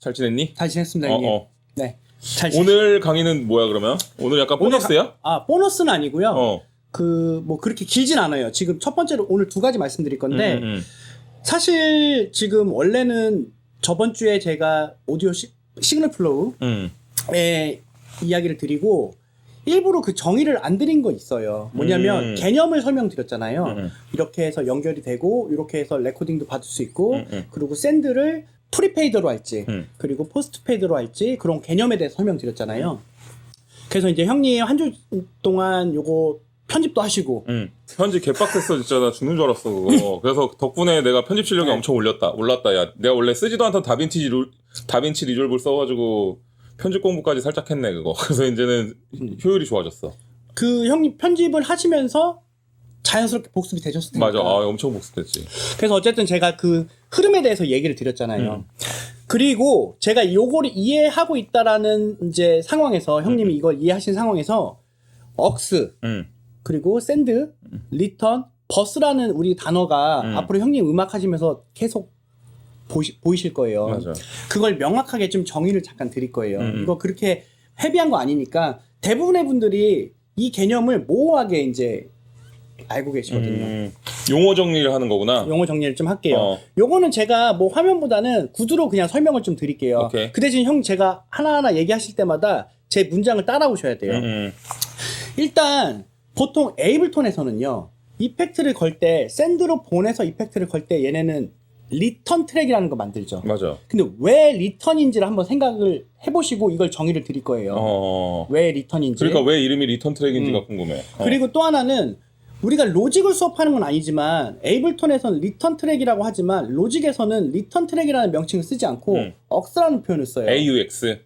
잘 지냈니? 잘 지냈습니다, 형님. 네. 오늘 강의는 뭐야 그러면? 오늘 약간 보너스야? 보너스는 아니고요. 어. 뭐 그렇게 길진 않아요. 지금 첫 번째로 오늘 두 가지 말씀드릴 건데 사실 지금 원래는 저번 주에 제가 오디오 시그널 플로우의 이야기를 드리고 일부러 그 정의를 안 드린 거 있어요. 뭐냐면 개념을 설명드렸잖아요. 이렇게 해서 연결이 되고 이렇게 해서 레코딩도 받을 수 있고 그리고 샌드를 프리페이드로 할지 그리고 포스트페이드로 할지 그런 개념에 대해서 설명드렸잖아요. 그래서 이제 형님 한 주 동안 요거 편집도 하시고 편집 개빡셌어 진짜. 나 죽는 줄 알았어 그거. 그래서 덕분에 내가 편집 실력이 엄청 올랐다. 야 내가 원래 쓰지도 않던 다빈치 리졸브를 써가지고 편집 공부까지 살짝 했네 그거. 그래서 이제는 효율이 좋아졌어. 그 형님 편집을 하시면서 자연스럽게 복습이 되셨을 테니까. 맞아. 엄청 복습됐지. 그래서 어쨌든 제가 그 흐름에 대해서 얘기를 드렸잖아요. 그리고 제가 요거를 이해하고 있다라는 이제 상황에서 형님이 이걸 이해하신 상황에서 억스 그리고 샌드, 리턴, 버스라는 우리 단어가 앞으로 형님 음악 하시면서 계속 보이실 거예요. 맞아. 그걸 명확하게 좀 정의를 잠깐 드릴 거예요. 이거 그렇게 헤비한 거 아니니까 대부분의 분들이 이 개념을 모호하게 이제 알고 계시거든요. 용어 정리를 하는 거구나. 용어 정리를 좀 할게요. 요거는 제가 뭐 화면보다는 구두로 그냥 설명을 좀 드릴게요. 오케이. 그 대신 형 제가 하나하나 얘기하실 때마다 제 문장을 따라오셔야 돼요. 일단 보통 에이블톤에서는요. 이펙트를 걸 때 샌드로 보내서 이펙트를 걸 때 얘네는 리턴 트랙이라는 거 만들죠. 맞아. 근데 왜 리턴인지를 한번 생각을 해보시고 이걸 정의를 드릴 거예요. 왜 리턴인지. 그러니까 왜 이름이 리턴 트랙인지가 궁금해. 그리고 또 하나는 우리가 로직을 수업하는 건 아니지만 에이블톤에서는 리턴 트랙이라고 하지만 로직에서는 리턴 트랙이라는 명칭을 쓰지 않고 억스라는 표현을 써요. AUX.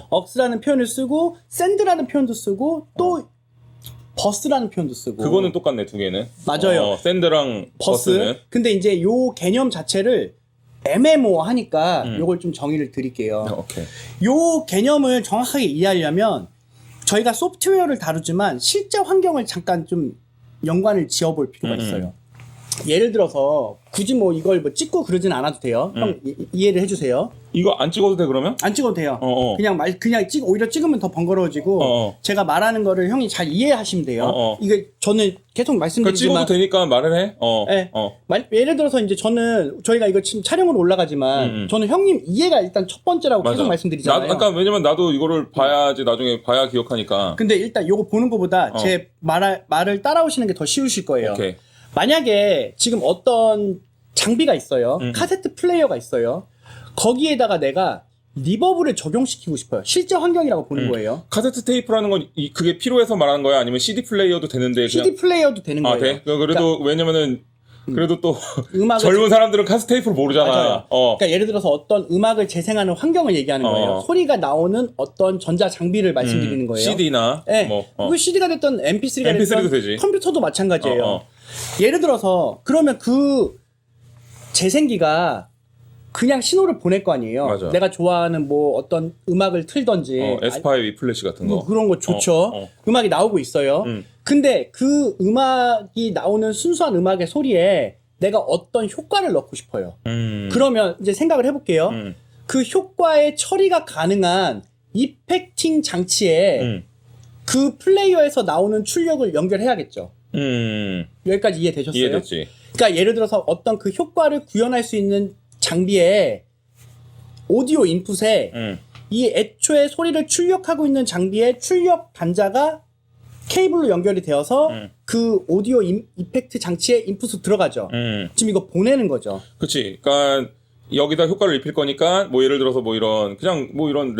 억스라는 표현을 쓰고 샌드라는 표현도 쓰고 또 버스라는 표현도 쓰고. 그거는 똑같네 두 개는. 맞아요. 샌드랑 버스는. 근데 이제 요 개념 자체를 애매모호하니까 요걸 좀 정의를 드릴게요. 오케이. 요 개념을 정확하게 이해하려면 저희가 소프트웨어를 다루지만 실제 환경을 잠깐 좀 연관을 지어볼 필요가 있어요. 예를 들어서 굳이 뭐 이걸 뭐 찍고 그러진 않아도 돼요. 형 이해를 해주세요. 이거 안 찍어도 돼 그러면? 안 찍어도 돼요. 그냥 오히려 찍으면 더 번거로워지고 제가 말하는 거를 형이 잘 이해하시면 돼요. 이게 저는 계속 말씀드리지만 찍어도 되니까 말을 해. 네. 예를 들어서 이제 저희가 이거 지금 촬영으로 올라가지만 저는 형님 이해가 일단 첫 번째라고 맞아. 계속 말씀드리잖아요. 그러니까 왜냐면 나도 이거를 봐야지 나중에 봐야 기억하니까. 근데 일단 요거 보는 것보다 제 말을 따라오시는 게 더 쉬우실 거예요. 오케이. 만약에 지금 어떤 장비가 있어요. 카세트 플레이어가 있어요. 거기에다가 내가 리버브를 적용시키고 싶어요. 실제 환경이라고 보는 거예요. 카세트 테이프라는 건 그게 필요해서 말하는 거야? 아니면 CD 플레이어도 되는데 CD 플레이어도 되는 거예요. 돼? 그래도 왜냐면은 그래도 또 음악을 젊은 사람들은 카세트 테이프를 모르잖아. 맞아요. 그러니까 예를 들어서 어떤 음악을 재생하는 환경을 얘기하는 거예요. 소리가 나오는 어떤 전자 장비를 말씀드리는 거예요. CD나 네. 그 CD가 됐던 MP3가 MP3도 됐던 되지. 컴퓨터도 마찬가지예요. 예를 들어서 그러면 그 재생기가 그냥 신호를 보낼 거 아니에요. 맞아. 내가 좋아하는 뭐 어떤 음악을 틀던지 S5 플래시 같은 거. 뭐 그런 거 좋죠. 음악이 나오고 있어요. 근데 그 음악이 나오는 순수한 음악의 소리에 내가 어떤 효과를 넣고 싶어요. 그러면 이제 생각을 해볼게요. 그 효과의 처리가 가능한 이펙팅 장치에 그 플레이어에서 나오는 출력을 연결해야겠죠. 여기까지 이해되셨어요? 이해됐지. 그러니까 예를 들어서 어떤 그 효과를 구현할 수 있는 장비에 오디오 인풋에 이 애초에 소리를 출력하고 있는 장비의 출력 단자가 케이블로 연결이 되어서 그 오디오 이펙트 장치에 인풋으로 들어가죠. 지금 이거 보내는 거죠. 그치. 그러니까 여기다 효과를 입힐 거니까 뭐 예를 들어서 뭐 이런 그냥 뭐 이런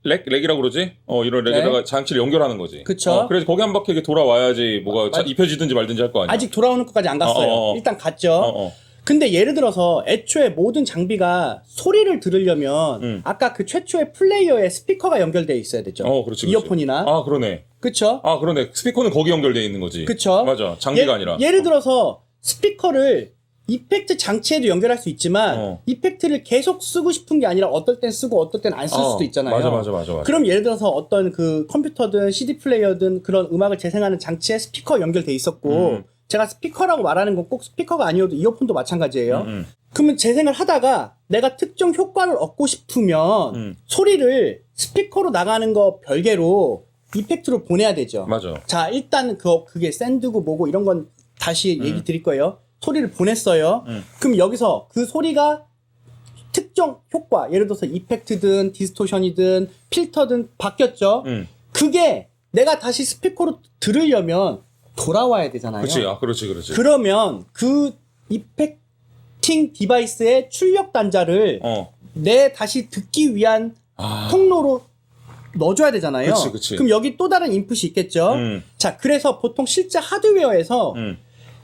렉이라고 그러지? 이런 렉에다가 장치를 연결하는 거지. 그쵸. 그래서 거기 한 바퀴 돌아와야지 뭐가 입혀지든지 말든지 할 거 아니야. 아직 돌아오는 것까지 안 갔어요. 일단 갔죠. 근데 예를 들어서 애초에 모든 장비가 소리를 들으려면 아까 그 최초의 플레이어에 스피커가 연결되어 있어야 되죠. 그렇지. 이어폰이나. 그러네. 그쵸? 그러네. 스피커는 거기 연결되어 있는 거지. 그쵸? 맞아. 장비가 아니라. 예를 들어서 스피커를 이펙트 장치에도 연결할 수 있지만 이펙트를 계속 쓰고 싶은 게 아니라 어떨 땐 쓰고 어떨 땐 안 쓸 수도 있잖아요. 맞아. 그럼 예를 들어서 어떤 그 컴퓨터든 CD 플레이어든 그런 음악을 재생하는 장치에 스피커 연결돼 있었고 제가 스피커라고 말하는 건 꼭 스피커가 아니어도 이어폰도 마찬가지예요. 그러면 재생을 하다가 내가 특정 효과를 얻고 싶으면 소리를 스피커로 나가는 거 별개로 이펙트로 보내야 되죠. 맞아. 자, 일단 그게 샌드고 뭐고 이런 건 다시 얘기 드릴 거예요. 소리를 보냈어요. 그럼 여기서 그 소리가 특정 효과, 예를 들어서 이펙트든 디스토션이든 필터든 바뀌었죠. 그게 내가 다시 스피커로 들으려면 돌아와야 되잖아요. 그렇지. 아, 그렇지. 그러면 그 이펙팅 디바이스의 출력 단자를 내 다시 듣기 위한 통로로 넣어줘야 되잖아요. 그치. 그럼 여기 또 다른 인풋이 있겠죠. 자, 그래서 보통 실제 하드웨어에서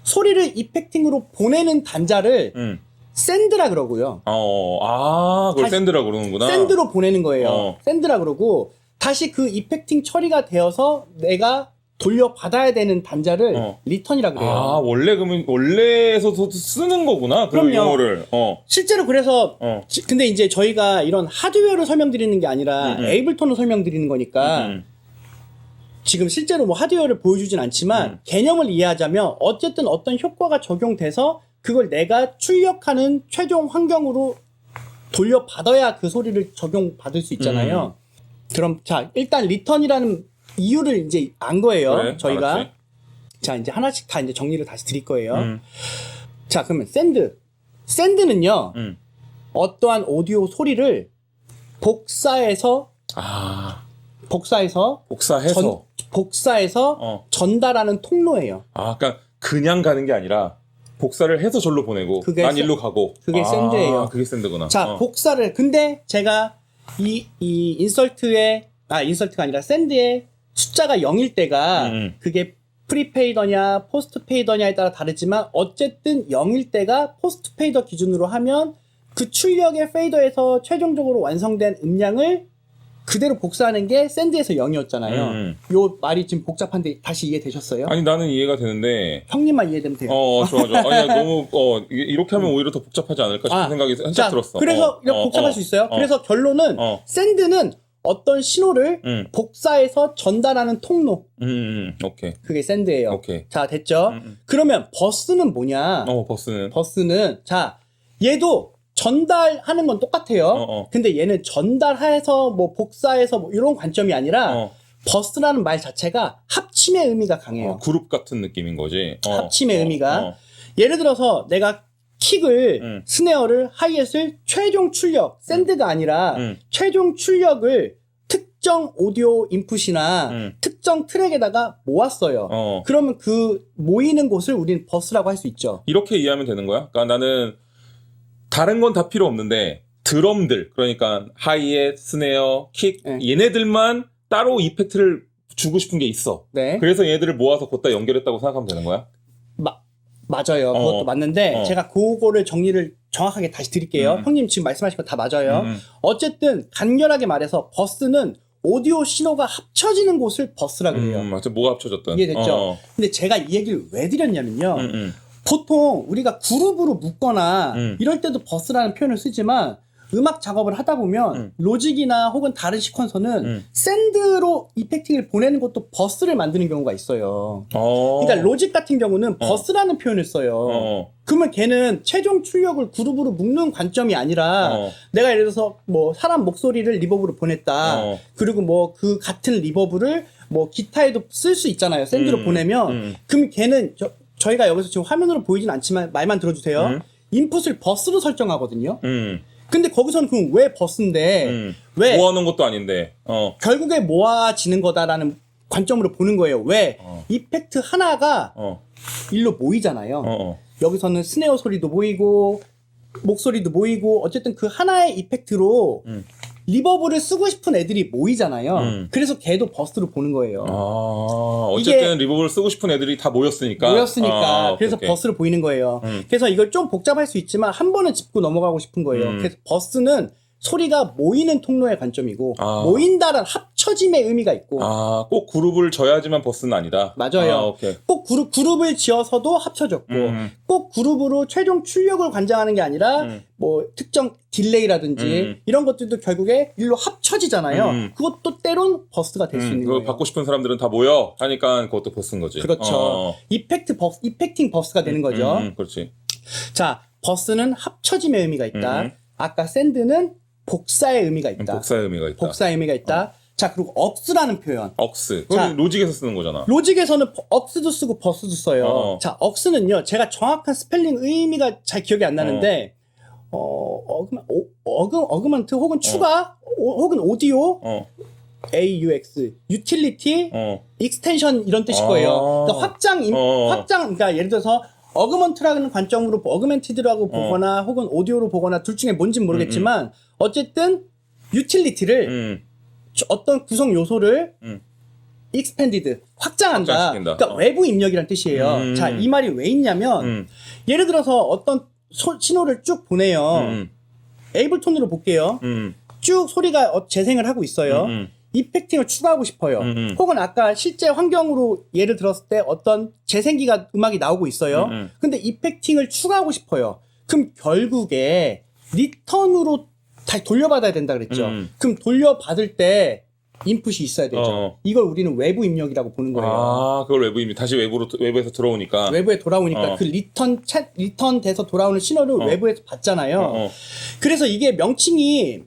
소리를 이펙팅으로 보내는 단자를 샌드라 그러고요. 그걸 샌드라고 그러는구나. 샌드로 보내는 거예요. 샌드라 그러고 다시 그 이펙팅 처리가 되어서 내가 돌려받아야 되는 단자를 리턴이라 그래요. 원래 그러면 원래에서도 쓰는 거구나. 그 그럼요. 용어를. 실제로 그래서 근데 이제 저희가 이런 하드웨어를 설명드리는 게 아니라 에이블톤을 설명드리는 거니까 지금 실제로 뭐 하드웨어를 보여주진 않지만 개념을 이해하자면 어쨌든 어떤 효과가 적용돼서 그걸 내가 출력하는 최종 환경으로 돌려받아야 그 소리를 적용받을 수 있잖아요. 그럼 자, 일단 리턴이라는 이유를 이제 안 거예요. 그래, 저희가. 알았지. 자, 이제 하나씩 다 이제 정리를 다시 드릴 거예요. 자, 그러면 샌드는요. 어떠한 오디오 소리를 복사해서 전달하는 통로예요. 그러니까 그냥 가는 게 아니라 복사를 해서 절로 보내고 난 일로 가고. 그게 샌드예요. 그게 샌드구나. 자, 복사를 근데 제가 이 인설트가 아니라 샌드의 숫자가 0일 때가 그게 프리페이더냐 포스트페이더냐에 따라 다르지만 어쨌든 0일 때가 포스트페이더 기준으로 하면 그 출력의 페이더에서 최종적으로 완성된 음량을 그대로 복사하는 게 샌드에서 0이었잖아요. 요 말이 지금 복잡한데 다시 이해되셨어요? 아니 나는 이해가 되는데 형님만 이해되면 돼요. 좋아. 아니 너무 이렇게 하면 오히려 더 복잡하지 않을까 싶은 생각이 살짝 들었어. 그래서 이렇게 복잡할 수 있어요. 그래서 결론은 샌드는 어떤 신호를 복사해서 전달하는 통로. 오케이. 그게 샌드예요. 오케이. 자, 됐죠? 그러면 버스는 뭐냐? 버스는 자, 얘도 전달하는 건 똑같아요. 근데 얘는 전달해서 뭐 복사해서 뭐 이런 관점이 아니라 버스라는 말 자체가 합침의 의미가 강해요. 그룹 같은 느낌인 거지. 합침의 의미가. 예를 들어서 내가 킥을, 스네어를, 하이햇을 최종 출력, 샌드가 아니라 최종 출력을 특정 오디오 인풋이나 특정 트랙에다가 모았어요. 그러면 그 모이는 곳을 우리는 버스라고 할 수 있죠. 이렇게 이해하면 되는 거야? 그러니까 나는 다른 건 다 필요 없는데 드럼들, 그러니까 하이햇, 스네어, 킥 얘네들만 따로 이펙트를 주고 싶은 게 있어. 네. 그래서 얘들을 모아서 걷다 연결했다고 생각하면 되는 거야? 맞아요. 그것도 맞는데 제가 그거를 정리를 정확하게 다시 드릴게요. 형님 지금 말씀하신 거 다 맞아요. 어쨌든 간결하게 말해서 버스는 오디오 신호가 합쳐지는 곳을 버스라 그래요. 맞아. 뭐가 합쳐졌든. 이해됐죠? 근데 제가 이 얘기를 왜 드렸냐면요. 보통 우리가 그룹으로 묶거나 이럴 때도 버스라는 표현을 쓰지만 음악 작업을 하다 보면 로직이나 혹은 다른 시퀀서는 샌드로 이펙팅을 보내는 것도 버스를 만드는 경우가 있어요. 그러니까 로직 같은 경우는 버스라는 표현을 써요. 그러면 걔는 최종 출력을 그룹으로 묶는 관점이 아니라 내가 예를 들어서 뭐 사람 목소리를 리버브로 보냈다. 그리고 뭐 그 같은 리버브를 뭐 기타에도 쓸 수 있잖아요. 샌드로 보내면. 그럼 걔는 저희가 여기서 지금 화면으로 보이진 않지만 말만 들어주세요. 인풋을 버스로 설정하거든요. 근데 거기서는 그럼 왜 버스인데 왜 모아놓은 것도 아닌데 결국에 모아지는 거다라는 관점으로 보는 거예요. 왜 이펙트 하나가 일로 모이잖아요. 여기서는 스네어 소리도 모이고 목소리도 모이고 어쨌든 그 하나의 이펙트로 리버브를 쓰고 싶은 애들이 모이잖아요. 그래서 걔도 버스로 보는 거예요. 어쨌든 리버브를 쓰고 싶은 애들이 다 모였으니까. 그래서 오케이. 버스로 보이는 거예요. 그래서 이걸 좀 복잡할 수 있지만 한 번은 짚고 넘어가고 싶은 거예요. 그래서 버스는 소리가 모이는 통로의 관점이고 모인다란 합쳐짐의 의미가 있고 꼭 그룹을 져야지만 버스는 아니다. 맞아요. 오케이. 꼭 그룹을 지어서도 합쳐졌고 꼭 그룹으로 최종 출력을 관장하는 게 아니라 뭐 특정 딜레이라든지 이런 것들도 결국에 일로 합쳐지잖아요. 그것도 때론 버스가 될 수 있는 그거 거예요. 받고 싶은 사람들은 다 모여 하니까 그것도 버스인 거지. 그렇죠. 이펙팅 버스가 되는 거죠. 그렇지. 자, 버스는 합쳐짐의 의미가 있다. 아까 샌드는 복사의 의미가 있다. 복사의 의미가 있다. 복사의 의미가 있다. 자, 그리고 억스라는 표현. 억스. 자, 그건 로직에서 쓰는 거잖아. 로직에서는 억스도 쓰고 버스도 써요. 어. 자, 억스는요. 제가 정확한 스펠링 의미가 잘 기억이 안 나는데 어그먼트 혹은 추가 혹은 오디오 AUX 유틸리티 익스텐션 이런 뜻일 거예요. 그러니까 확장 그러니까 예를 들어서 어그먼트라는 관점으로 어그멘티드라고 보거나 혹은 오디오로 보거나 둘 중에 뭔지는 모르겠지만 어쨌든 유틸리티를 어떤 구성 요소를 expanded 확장한다. 확장시킨다. 그러니까 외부 입력이란 뜻이에요. 자, 이 말이 왜 있냐면 예를 들어서 어떤 신호를 쭉 보내요. 에이블톤으로 볼게요. 쭉 소리가 재생을 하고 있어요. 이펙팅을 추가하고 싶어요. 혹은 아까 실제 환경으로 예를 들었을 때 어떤 재생기가 음악이 나오고 있어요. 근데 이펙팅을 추가하고 싶어요. 그럼 결국에 리턴으로 다시 돌려받아야 된다 그랬죠. 그럼 돌려받을 때 인풋이 있어야 되죠. 이걸 우리는 외부 입력이라고 보는 거예요. 그걸 다시 외부에서 들어오니까. 외부에 돌아오니까 그 리턴 돼서 돌아오는 신호를 외부에서 받잖아요. 그래서 이게 명칭이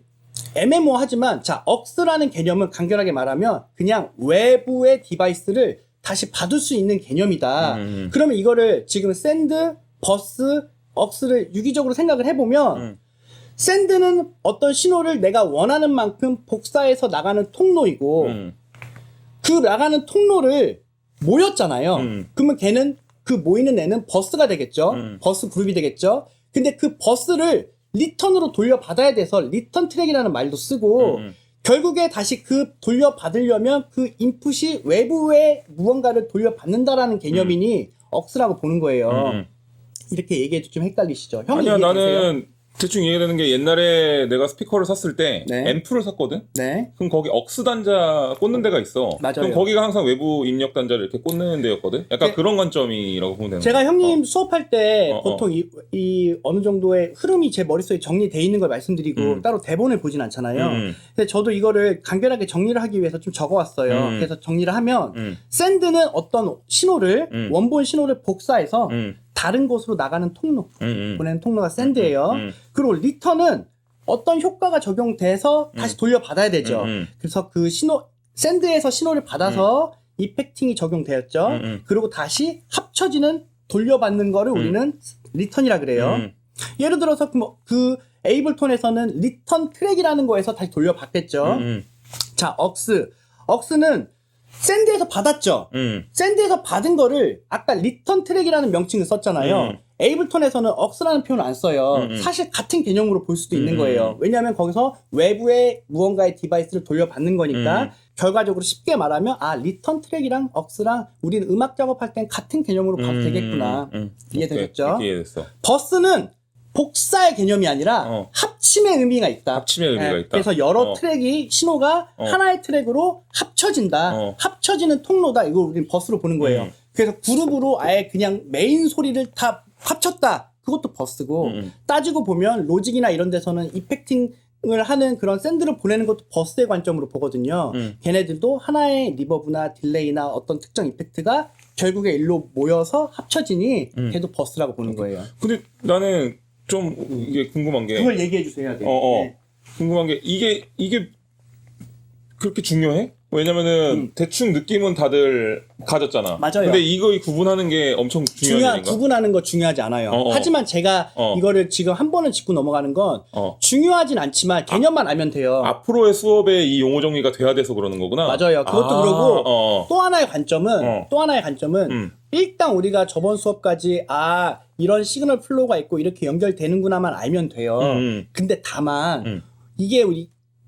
애매모호하지만 자, 억스라는 개념은 간결하게 말하면 그냥 외부의 디바이스를 다시 받을 수 있는 개념이다. 그러면 이거를 지금 샌드, 버스, 억스를 유기적으로 생각을 해보면 샌드는 어떤 신호를 내가 원하는 만큼 복사해서 나가는 통로이고 그 나가는 통로를 모였잖아요. 그러면 걔는 그 모이는 애는 버스가 되겠죠. 버스 그룹이 되겠죠. 근데 그 버스를 리턴으로 돌려받아야 돼서 리턴 트랙이라는 말도 쓰고 결국에 다시 그 돌려받으려면 그 인풋이 외부의 무언가를 돌려받는다라는 개념이니 억스라고 보는 거예요. 이렇게 얘기해도 좀 헷갈리시죠? 형이 아니야, 이해되세요? 나는 대충 이해되는 게 옛날에 내가 스피커를 샀을 때 네. 앰프를 샀거든? 네. 그럼 거기 억스 단자 꽂는 데가 있어. 맞아요. 그럼 거기가 항상 외부 입력 단자를 이렇게 꽂는 데였거든? 약간 그런 관점이라고 보면 되는 제가 거야. 형님 수업할 때 어, 보통 이 어느 정도의 흐름이 제 머릿속에 정리돼 있는 걸 말씀드리고 따로 대본을 보진 않잖아요. 근데 저도 이거를 간결하게 정리를 하기 위해서 좀 적어왔어요. 그래서 정리를 하면 샌드는 어떤 신호를 원본 신호를 복사해서 다른 곳으로 나가는 통로 보내는 통로가 샌드예요. 그리고 리턴은 어떤 효과가 적용돼서 다시 돌려받아야 되죠. 그래서 그 샌드에서 신호를 받아서 이펙팅이 적용되었죠. 그리고 다시 합쳐지는 돌려받는 거를 우리는 리턴이라 그래요. 예를 들어서 그 에이블톤에서는 리턴 트랙이라는 거에서 다시 돌려받겠죠. 자, 억스는 샌드에서 받았죠. 샌드에서 받은 거를 아까 리턴 트랙이라는 명칭을 썼잖아요. 에이블톤에서는 억스라는 표현을 안 써요. 사실 같은 개념으로 볼 수도 있는 거예요. 왜냐하면 거기서 외부의 무언가의 디바이스를 돌려받는 거니까 결과적으로 쉽게 말하면 리턴 트랙이랑 억스랑 우리는 음악 작업할 땐 같은 개념으로 봐도 되겠구나. 이해되셨죠? 이해됐어. 버스는 복사의 개념이 아니라 합침의 의미가 있다. 합침의 의미가 있다. 그래서 여러 트랙이 신호가 하나의 트랙으로 합쳐진다. 합쳐지는 통로다. 이걸 우리는 버스로 보는 거예요. 그래서 그룹으로 아예 그냥 메인 소리를 다 합쳤다. 그것도 버스고 따지고 보면 로직이나 이런 데서는 이펙팅을 하는 그런 샌드를 보내는 것도 버스의 관점으로 보거든요. 걔네들도 하나의 리버브나 딜레이나 어떤 특정 이펙트가 결국에 일로 모여서 합쳐지니 걔도 버스라고 보는 거예요. 근데 나는 좀 이게 궁금한 게 그걸 얘기해 주셔야 돼요. 네. 궁금한 게 이게 그렇게 중요해? 왜냐면은 대충 느낌은 다들 가졌잖아. 맞아요. 근데 이거 구분하는 게 엄청 중요한 일인가? 구분하는 거 중요하지 않아요. 하지만 제가 이거를 지금 한 번은 짚고 넘어가는 건 중요하진 않지만 개념만 알면 돼요. 앞으로의 수업에 이 용어 정리가 돼야 돼서 그러는 거구나. 맞아요. 그것도 그러고 또 하나의 관점은 일단 우리가 저번 수업까지 이런 시그널 플로우가 있고 이렇게 연결되는구나만 알면 돼요. 근데 다만 이게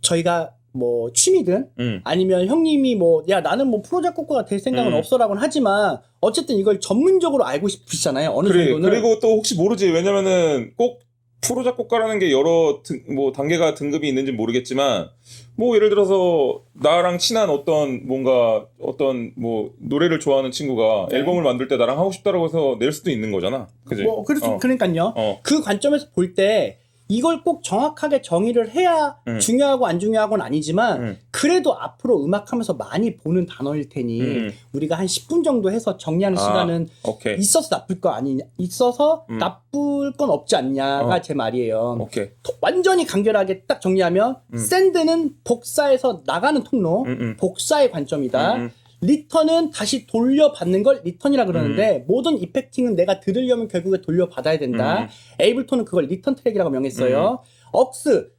저희가 뭐 취미든 아니면 형님이 야 나는 뭐 프로 작곡가가 될 생각은 없어라고는 하지만 어쨌든 이걸 전문적으로 알고 싶으시잖아요. 어느 정도는. 그리고 또 혹시 모르지. 왜냐면은 꼭 프로 작곡가라는 게 여러 뭐 단계가 등급이 있는지 모르겠지만 뭐 예를 들어서 나랑 친한 어떤 뭐 노래를 좋아하는 친구가 네. 앨범을 만들 때 나랑 하고 싶다라고 해서 낼 수도 있는 거잖아. 그지? 뭐 그러니까요. 그 관점에서 볼 때 이걸 꼭 정확하게 정의를 해야 중요하고 안 중요하고는 아니지만 그래도 앞으로 음악하면서 많이 보는 단어일 테니 우리가 한 10분 정도 해서 정리하는 시간은 오케이. 있어서 나쁠 거 아니냐, 있어서 나쁠 건 없지 않냐가 제 말이에요. 오케이. 완전히 간결하게 딱 정리하면 샌드는 복사해서 나가는 통로, 복사의 관점이다. 리턴은 다시 돌려받는 걸 리턴이라 그러는데 모든 이펙팅은 내가 들으려면 결국에 돌려받아야 된다. 에이블톤은 그걸 리턴 트랙이라고 명했어요. 억스,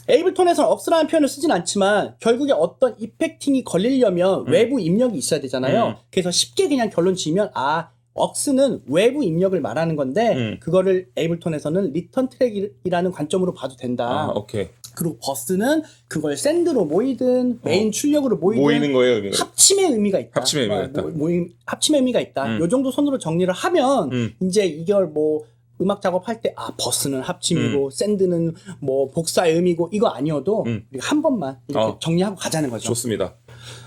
에이블톤에서는 억스라는 표현을 쓰진 않지만 결국에 어떤 이펙팅이 걸리려면 외부 입력이 있어야 되잖아요. 그래서 쉽게 그냥 결론 지으면 억스는 외부 입력을 말하는 건데 그거를 에이블톤에서는 리턴 트랙이라는 관점으로 봐도 된다. 오케이. 그리고 버스는 그걸 샌드로 모이든 메인 출력으로 모이는 거예요, 의미가. 합침의 의미가 있다. 합침의 의미가 있다. 합침의 의미가 있다. 요 정도 선으로 정리를 하면 이제 이걸 뭐 음악 작업할 때 버스는 합침이고 샌드는 뭐 복사의 의미고 이거 아니어도 우리가 한 번만 이렇게 정리하고 가자는 거죠. 좋습니다.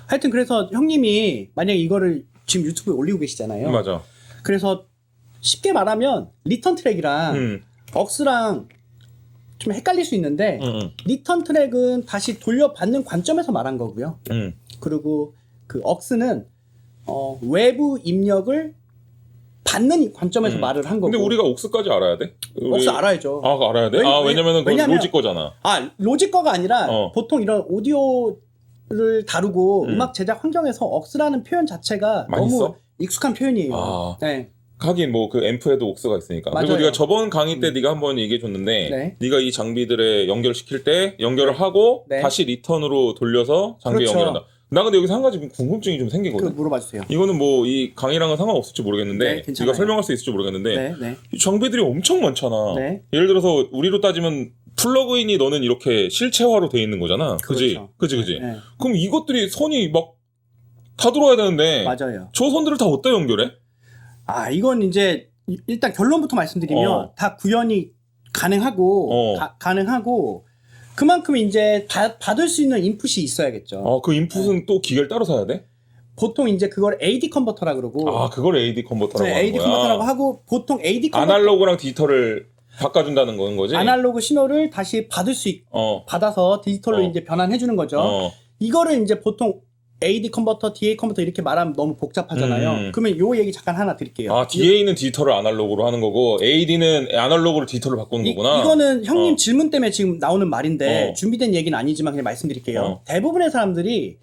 하여튼 그래서 형님이 만약에 이거를 지금 유튜브에 올리고 계시잖아요. 맞아. 그래서 쉽게 말하면 리턴 트랙이랑 억스랑 좀 헷갈릴 수 있는데 리턴 트랙은 다시 돌려받는 관점에서 말한 거고요. 그리고 그 억스는 외부 입력을 받는 관점에서 말을 한 거고. 근데 우리가 옥스까지 알아야 돼? 억스 알아야죠. 알아야 돼? 왜냐면은 그건 로직 거잖아. 로직 거가 아니라 보통 이런 오디오를 다루고 음악 제작 환경에서 억스라는 표현 자체가 많이 너무 써? 익숙한 표현이에요. 네. 하긴 뭐 그 앰프에도 옥스가 있으니까. 맞아요. 그리고 네가 저번 강의 때 네가 한번 얘기해 줬는데 네. 네가 이 장비들에 연결시킬 때 연결을 하고 네. 다시 리턴으로 돌려서 장비에 그렇죠. 연결한다. 나 근데 여기서 한 가지 궁금증이 좀 생기거든. 그거 물어봐 주세요. 이거는 뭐 이 강의랑은 상관없을지 모르겠는데 네, 괜찮아요. 네가 설명할 수 있을지 모르겠는데 네, 네. 이 장비들이 엄청 많잖아. 네. 예를 들어서 우리로 따지면 플러그인이 너는 이렇게 실체화로 돼 있는 거잖아. 그지? 그렇죠. 그지? 네. 그럼 이것들이 선이 막 다 들어와야 되는데 맞아요. 저 선들을 다 어디다 연결해? 이건 이제 일단 결론부터 말씀드리면 다 구현이 가능하고 가능하고 그만큼 이제 받을 수 있는 인풋이 있어야겠죠. 그 인풋은 또 기계를 따로 사야 돼? 보통 이제 그걸 AD 컨버터라 그러고. 그걸 AD 컨버터라고 하는 AD 거야. 컨버터라고 하고 보통 AD 컨버터 아날로그랑 디지털을 바꿔준다는 건 거지? 아날로그 신호를 다시 받을 수 받아서 디지털로 이제 변환해 주는 거죠. 이거를 이제 보통 AD 컨버터, DA 컨버터 이렇게 말하면 너무 복잡하잖아요. 그러면 요 얘기 잠깐 하나 드릴게요. DA는 디지털을 아날로그로 하는 거고 AD는 아날로그로 디지털로 바꾸는 거구나. 이거는 형님 질문 때문에 지금 나오는 말인데 준비된 얘기는 아니지만 그냥 말씀드릴게요. 대부분의 사람들이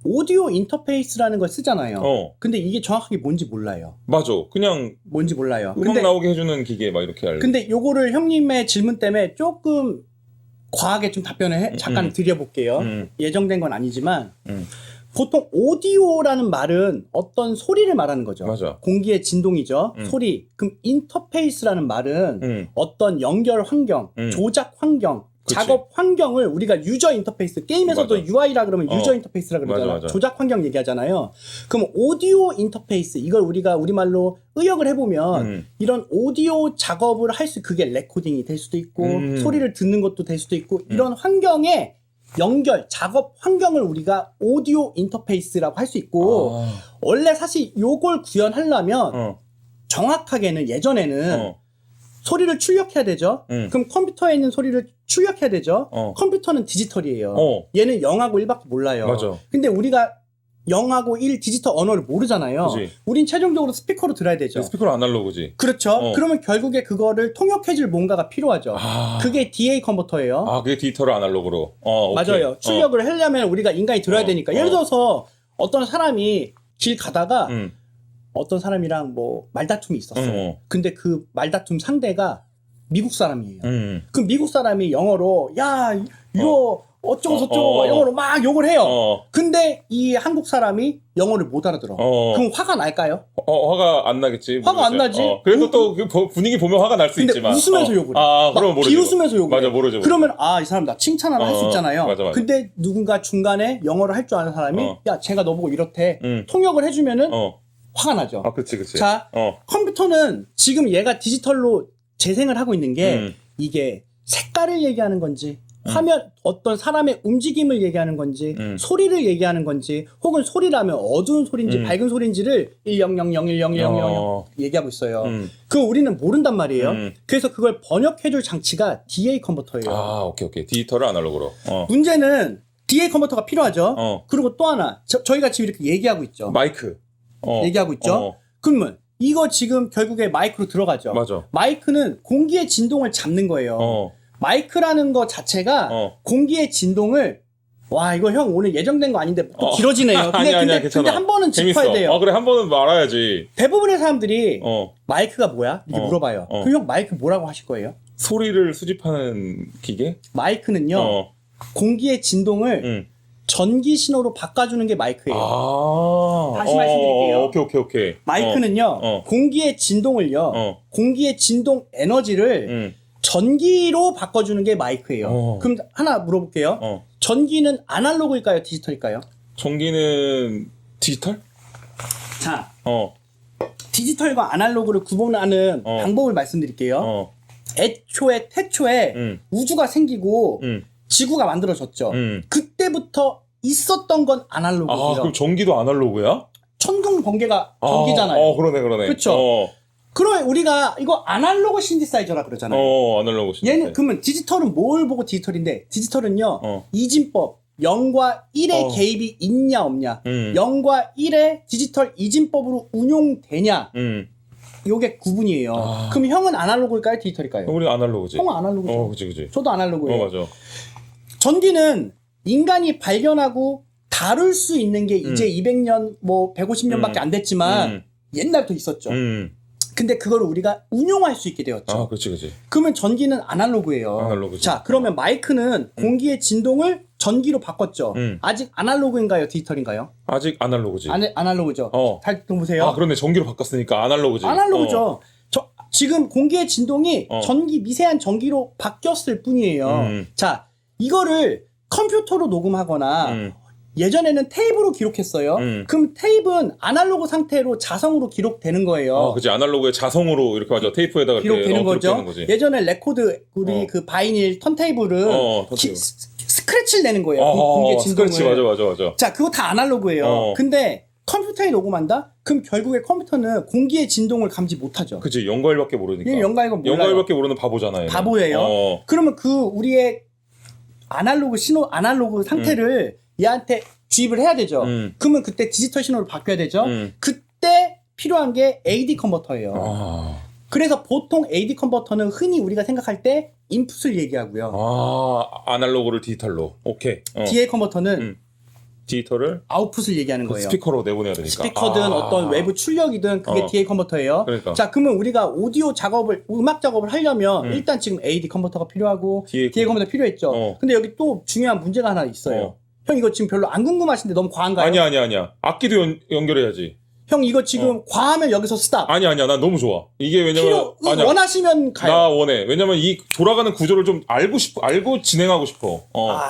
오디오 인터페이스라는 걸 쓰잖아요. 근데 이게 정확하게 뭔지 몰라요. 맞아. 그냥 뭔지 몰라요. 음악 나오게 해주는 기계 막 이렇게 알고. 근데 요거를 형님의 질문 때문에 조금 과하게 좀 답변을 잠깐 드려볼게요. 예정된 건 아니지만 보통 오디오라는 말은 어떤 소리를 말하는 거죠. 맞아. 공기의 진동이죠. 소리. 그럼 인터페이스라는 말은 어떤 연결 환경, 조작 환경, 그치. 작업 환경을 우리가 유저 인터페이스, 게임에서도 맞아. UI라 그러면 유저 인터페이스라 그러잖아요. 맞아. 조작 환경 얘기하잖아요. 그럼 오디오 인터페이스, 이걸 우리가 우리말로 의역을 해보면 이런 오디오 작업을 할 수, 그게 레코딩이 될 수도 있고 소리를 듣는 것도 될 수도 있고 이런 환경에 연결, 작업 환경을 우리가 오디오 인터페이스라고 할 수 있고 원래 사실 요걸 구현하려면 정확하게는 예전에는 소리를 출력해야 되죠. 그럼 컴퓨터에 있는 소리를 출력해야 되죠. 컴퓨터는 디지털이에요. 얘는 0하고 1밖에 몰라요. 맞아. 근데 우리가 0하고 1 디지털 언어를 모르잖아요. 그치. 우린 최종적으로 스피커로 들어야 되죠. 스피커는 아날로그지. 그렇죠. 그러면 결국에 그거를 통역해줄 뭔가가 필요하죠. 그게 DA 컨버터예요. 그게 디지털을 아날로그로. 맞아요. 오케이. 출력을 하려면 우리가 인간이 들어야 되니까. 예를 들어서 어떤 사람이 길 가다가 어떤 사람이랑 뭐 말다툼이 있었어요. 근데 그 말다툼 상대가 미국 사람이에요. 그럼 미국 사람이 영어로 야 이거 어쩌고 저쩌고 영어로 막 욕을 해요. 근데 이 한국 사람이 영어를 못 알아들어. 그럼 화가 날까요? 화가 안 나겠지. 화가 안 나지. 그래도 또 그 분위기 보면 화가 날 수 근데 있지만. 웃으면서 욕을 해. 그럼 모르죠. 비웃으면서 욕을 맞아, 해. 모르죠. 그러면 이 사람 나 칭찬하나 할 수 있잖아요. 맞아. 근데 누군가 중간에 영어를 할 줄 아는 사람이 야 제가 너보고 이렇대 통역을 해주면은 화가 나죠. 그치. 자, 컴퓨터는 지금 얘가 디지털로 재생을 하고 있는 게 이게 색깔을 얘기하는 건지 화면 어떤 사람의 움직임을 얘기하는 건지 소리를 얘기하는 건지 혹은 소리라면 어두운 소리인지 밝은 소리인지를 100010000 얘기하고 있어요. 그거 우리는 모른단 말이에요. 그래서 그걸 번역해줄 장치가 DA 컨버터예요. 아, 오케이. 디지털을 아날로그로. 문제는 DA 컨버터가 필요하죠. 그리고 또 하나 저희가 지금 이렇게 얘기하고 있죠. 마이크. 얘기하고 있죠. 그러면 이거 지금 결국에 마이크로 들어가죠. 맞아. 마이크는 공기의 진동을 잡는 거예요. 마이크라는 거 자체가 공기의 진동을 와 이거 형 오늘 예정된 거 아닌데 또 길어지네요. 근데 한 번은 짚어야 돼요. 그래 한 번은 말아야지. 대부분의 사람들이 마이크가 뭐야? 이렇게 물어봐요. 그럼 형 마이크 뭐라고 하실 거예요? 소리를 수집하는 기계? 마이크는요. 공기의 진동을 전기 신호로 바꿔주는 게 마이크예요. 다시 말씀드릴게요. 오케이. 마이크는요. 공기의 진동을요. 공기의 진동 에너지를 전기로 바꿔주는 게 마이크예요. 그럼 하나 물어볼게요. 전기는 아날로그일까요? 디지털일까요? 전기는 디지털? 자, 디지털과 아날로그를 구분하는 방법을 말씀드릴게요. 태초에 우주가 생기고 지구가 만들어졌죠. 그때부터 있었던 건 아날로그예요. 그럼 전기도 아날로그야? 천둥 번개가 전기잖아요. 그러네. 그렇죠. 그러면 우리가 이거 아날로그 신디사이저라 그러잖아요. 아날로그 신디사이저. 얘는 그러면 디지털은 뭘 보고 디지털인데 디지털은요. 이진법 0과 1의 개입이 있냐 없냐 0과 1의 디지털 이진법으로 운용되냐 요게 구분이에요. 그럼 형은 아날로그일까요? 디지털일까요? 우리 아날로그지. 형은 아날로그죠. 그치. 저도 아날로그예요. 맞아. 전기는 인간이 발견하고 다룰 수 있는 게 이제 200년 뭐 150년밖에 안 됐지만 옛날부터 있었죠. 근데 그걸 우리가 운용할 수 있게 되었죠. 그치. 그러면 전기는 아날로그예요. 아날로그지. 자, 그러면 마이크는 공기의 진동을 전기로 바꿨죠. 아직 아날로그인가요? 디지털인가요? 아직 아날로그지. 아날로그죠. 잘 들어보세요. 그런데 전기로 바꿨으니까 아날로그지. 아날로그죠. 지금 공기의 진동이 미세한 전기로 바뀌었을 뿐이에요. 자, 이거를 컴퓨터로 녹음하거나 예전에는 테이프로 기록했어요. 그럼 테이프는 아날로그 상태로 자성으로 기록되는 거예요. 그치. 아날로그의 자성으로 이렇게 하죠. 테이프에다가 기록되는 거죠. 기록되는 거지. 예전에 레코드 우리 그 바이닐 턴테이블은 스크래치를 내는 거예요. 공기의 진동을. 스크래치 맞아. 자, 그거 다 아날로그예요. 근데 컴퓨터에 녹음한다? 그럼 결국에 컴퓨터는 공기의 진동을 감지 못하죠. 그치. 0과 1밖에 모르니까. 얘는 0과 1은 몰라요. 0과 1밖에 모르는 바보잖아요. 바보예요. 그러면 그 우리의 아날로그 상태를 얘한테 주입을 해야 되죠. 그러면 그때 디지털 신호로 바뀌어야 되죠. 그때 필요한 게 AD 컨버터예요. 그래서 보통 AD 컨버터는 흔히 우리가 생각할 때 인풋을 얘기하고요. 아날로그를 디지털로. 오케이. DA 컨버터는 디지털을 아웃풋을 얘기하는 거예요. 스피커로 내보내야 되니까. 스피커든 어떤 외부 출력이든 그게 DA 컨버터예요. 그러니까. 자, 그러면 우리가 음악 작업을 하려면 일단 지금 AD 컨버터가 필요하고 DA 컨버터 필요했죠. 근데 여기 또 중요한 문제가 하나 있어요. 형 이거 지금 별로 안 궁금하신데 너무 과한가요? 아니야. 악기도 연결해야지. 형 이거 지금 과하면 여기서 스탑. 아니야. 난 너무 좋아. 이게 왜냐면 원하시면 가요. 나 원해. 왜냐면 이 돌아가는 구조를 좀 알고 진행하고 싶어.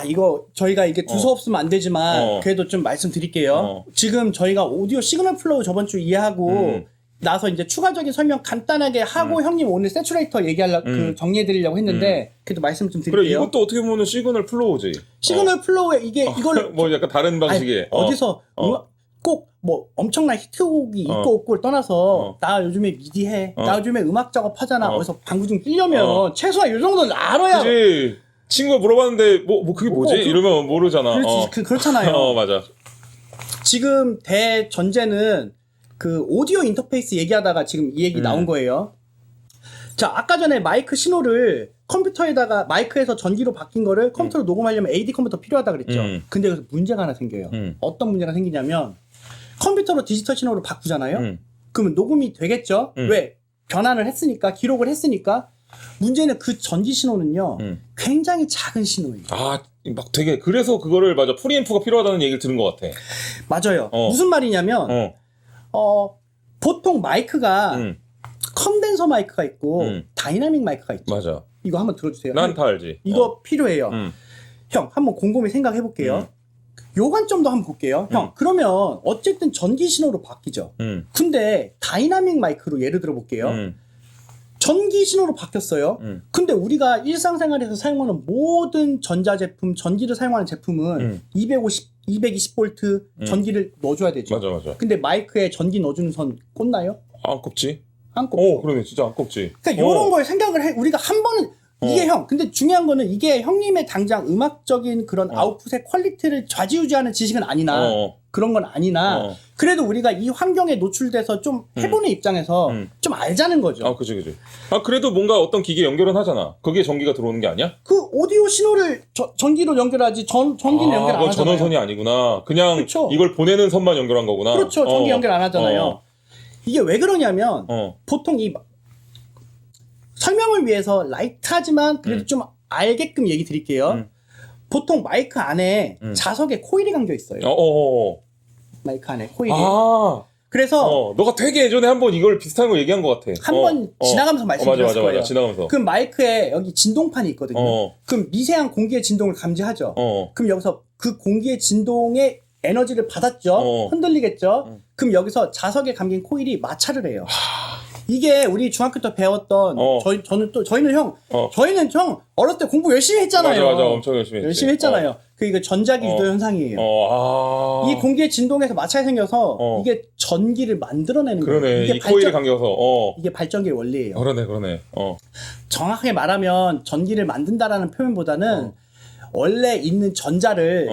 이거 저희가 이게 두서 없으면 안 되지만 그래도 좀 말씀드릴게요. 지금 저희가 오디오 시그널 플로우 저번 주 이해하고 나서 이제 추가적인 설명 간단하게 하고 형님 오늘 세츄레이터 얘기하려고 정리해드리려고 했는데 그래도 말씀 좀 드릴게요. 그래 이것도 어떻게 보면 시그널 플로우지. 시그널 플로우에 이걸 뭐 약간 다른 방식의 어디서 꼭 뭐 엄청난 히트곡이 있고 없고를 떠나서 나 요즘에 미디 해. 나 요즘에 음악 작업하잖아. 어디서 방구 좀 끼려면 최소한 이 정도는 알아야. 그치. 친구가 물어봤는데 뭐 그게 뭐지? 이러면 모르잖아. 그렇잖아요. 맞아. 지금 대전제는 그 오디오 인터페이스 얘기하다가 지금 이 얘기 나온 거예요. 자, 아까 전에 마이크 신호를 컴퓨터에다가 마이크에서 전기로 바뀐 거를 컴퓨터로 녹음하려면 AD 컨버터 필요하다 그랬죠. 근데 여기서 문제가 하나 생겨요. 어떤 문제가 생기냐면 컴퓨터로 디지털 신호로 바꾸잖아요. 그러면 녹음이 되겠죠. 왜? 변환을 했으니까, 기록을 했으니까. 문제는 그 전기 신호는요. 굉장히 작은 신호예요. 막 되게 그래서 그거를 맞아 프리앰프가 필요하다는 얘기를 들은 것 같아. 맞아요. 무슨 말이냐면 보통 마이크가 컨덴서 마이크가 있고 다이나믹 마이크가 있죠. 맞아. 이거 한번 들어주세요. 난 다 알지. 이거 필요해요. 형, 한번 곰곰이 생각해 볼게요. 요 관점도 한번 볼게요. 형, 그러면 어쨌든 전기 신호로 바뀌죠. 근데 다이나믹 마이크로 예를 들어 볼게요. 전기 신호로 바뀌었어요. 근데 우리가 일상생활에서 사용하는 모든 전자제품, 전기를 사용하는 제품은 220V 전기를 넣어줘야 되죠. 맞아. 근데 마이크에 전기 넣어주는 선 꽂나요? 안 꼽지? 안 꼽죠. 그러네. 진짜 안 꼽지. 그러니까 이런 걸 생각을 해. 우리가 한 번은 이게 형. 근데 중요한 거는 이게 형님의 당장 음악적인 그런 아웃풋의 퀄리티를 좌지우지하는 지식은 아니나 그런 건 아니나 그래도 우리가 이 환경에 노출돼서 좀 해보는 입장에서 좀 알자는 거죠. 그지. 그래도 뭔가 어떤 기계 연결은 하잖아. 거기에 전기가 들어오는 게 아니야? 그 오디오 신호를 전기로 연결하지 전기는 연결 안 그건 하잖아요. 전원선이 아니구나. 그냥 그쵸. 이걸 보내는 선만 연결한 거구나. 그렇죠. 전기 연결 안 하잖아요. 이게 왜 그러냐면 보통 이 설명을 위해서 라이트하지만 그래도 좀 알게끔 얘기 드릴게요. 보통 마이크 안에 자석에 코일이 감겨 있어요. 마이크 안에 코일이. 그래서 너가 되게 예전에 한번 이걸 비슷한 거 얘기한 것 같아. 한 번 지나가면서 말씀드렸을 거예요. 지나가면서. 그럼 마이크에 여기 진동판이 있거든요. 그럼 미세한 공기의 진동을 감지하죠. 그럼 여기서 그 공기의 진동의 에너지를 받았죠. 흔들리겠죠. 그럼 여기서 자석에 감긴 코일이 마찰을 해요. 이게 우리 중학교 때 배웠던 저희는 형 어렸을 때 공부 열심히 했잖아요. 맞아. 엄청 열심히 했지. 했잖아요. 그 이거 전자기 유도 현상이에요. 이 공기의 진동에서 마찰이 생겨서 이게 전기를 만들어내는 거예요. 그러네. 이 코일이 감겨서. 이게 발전기의 원리예요. 그러네. 정확하게 말하면 전기를 만든다라는 표현보다는 원래 있는 전자를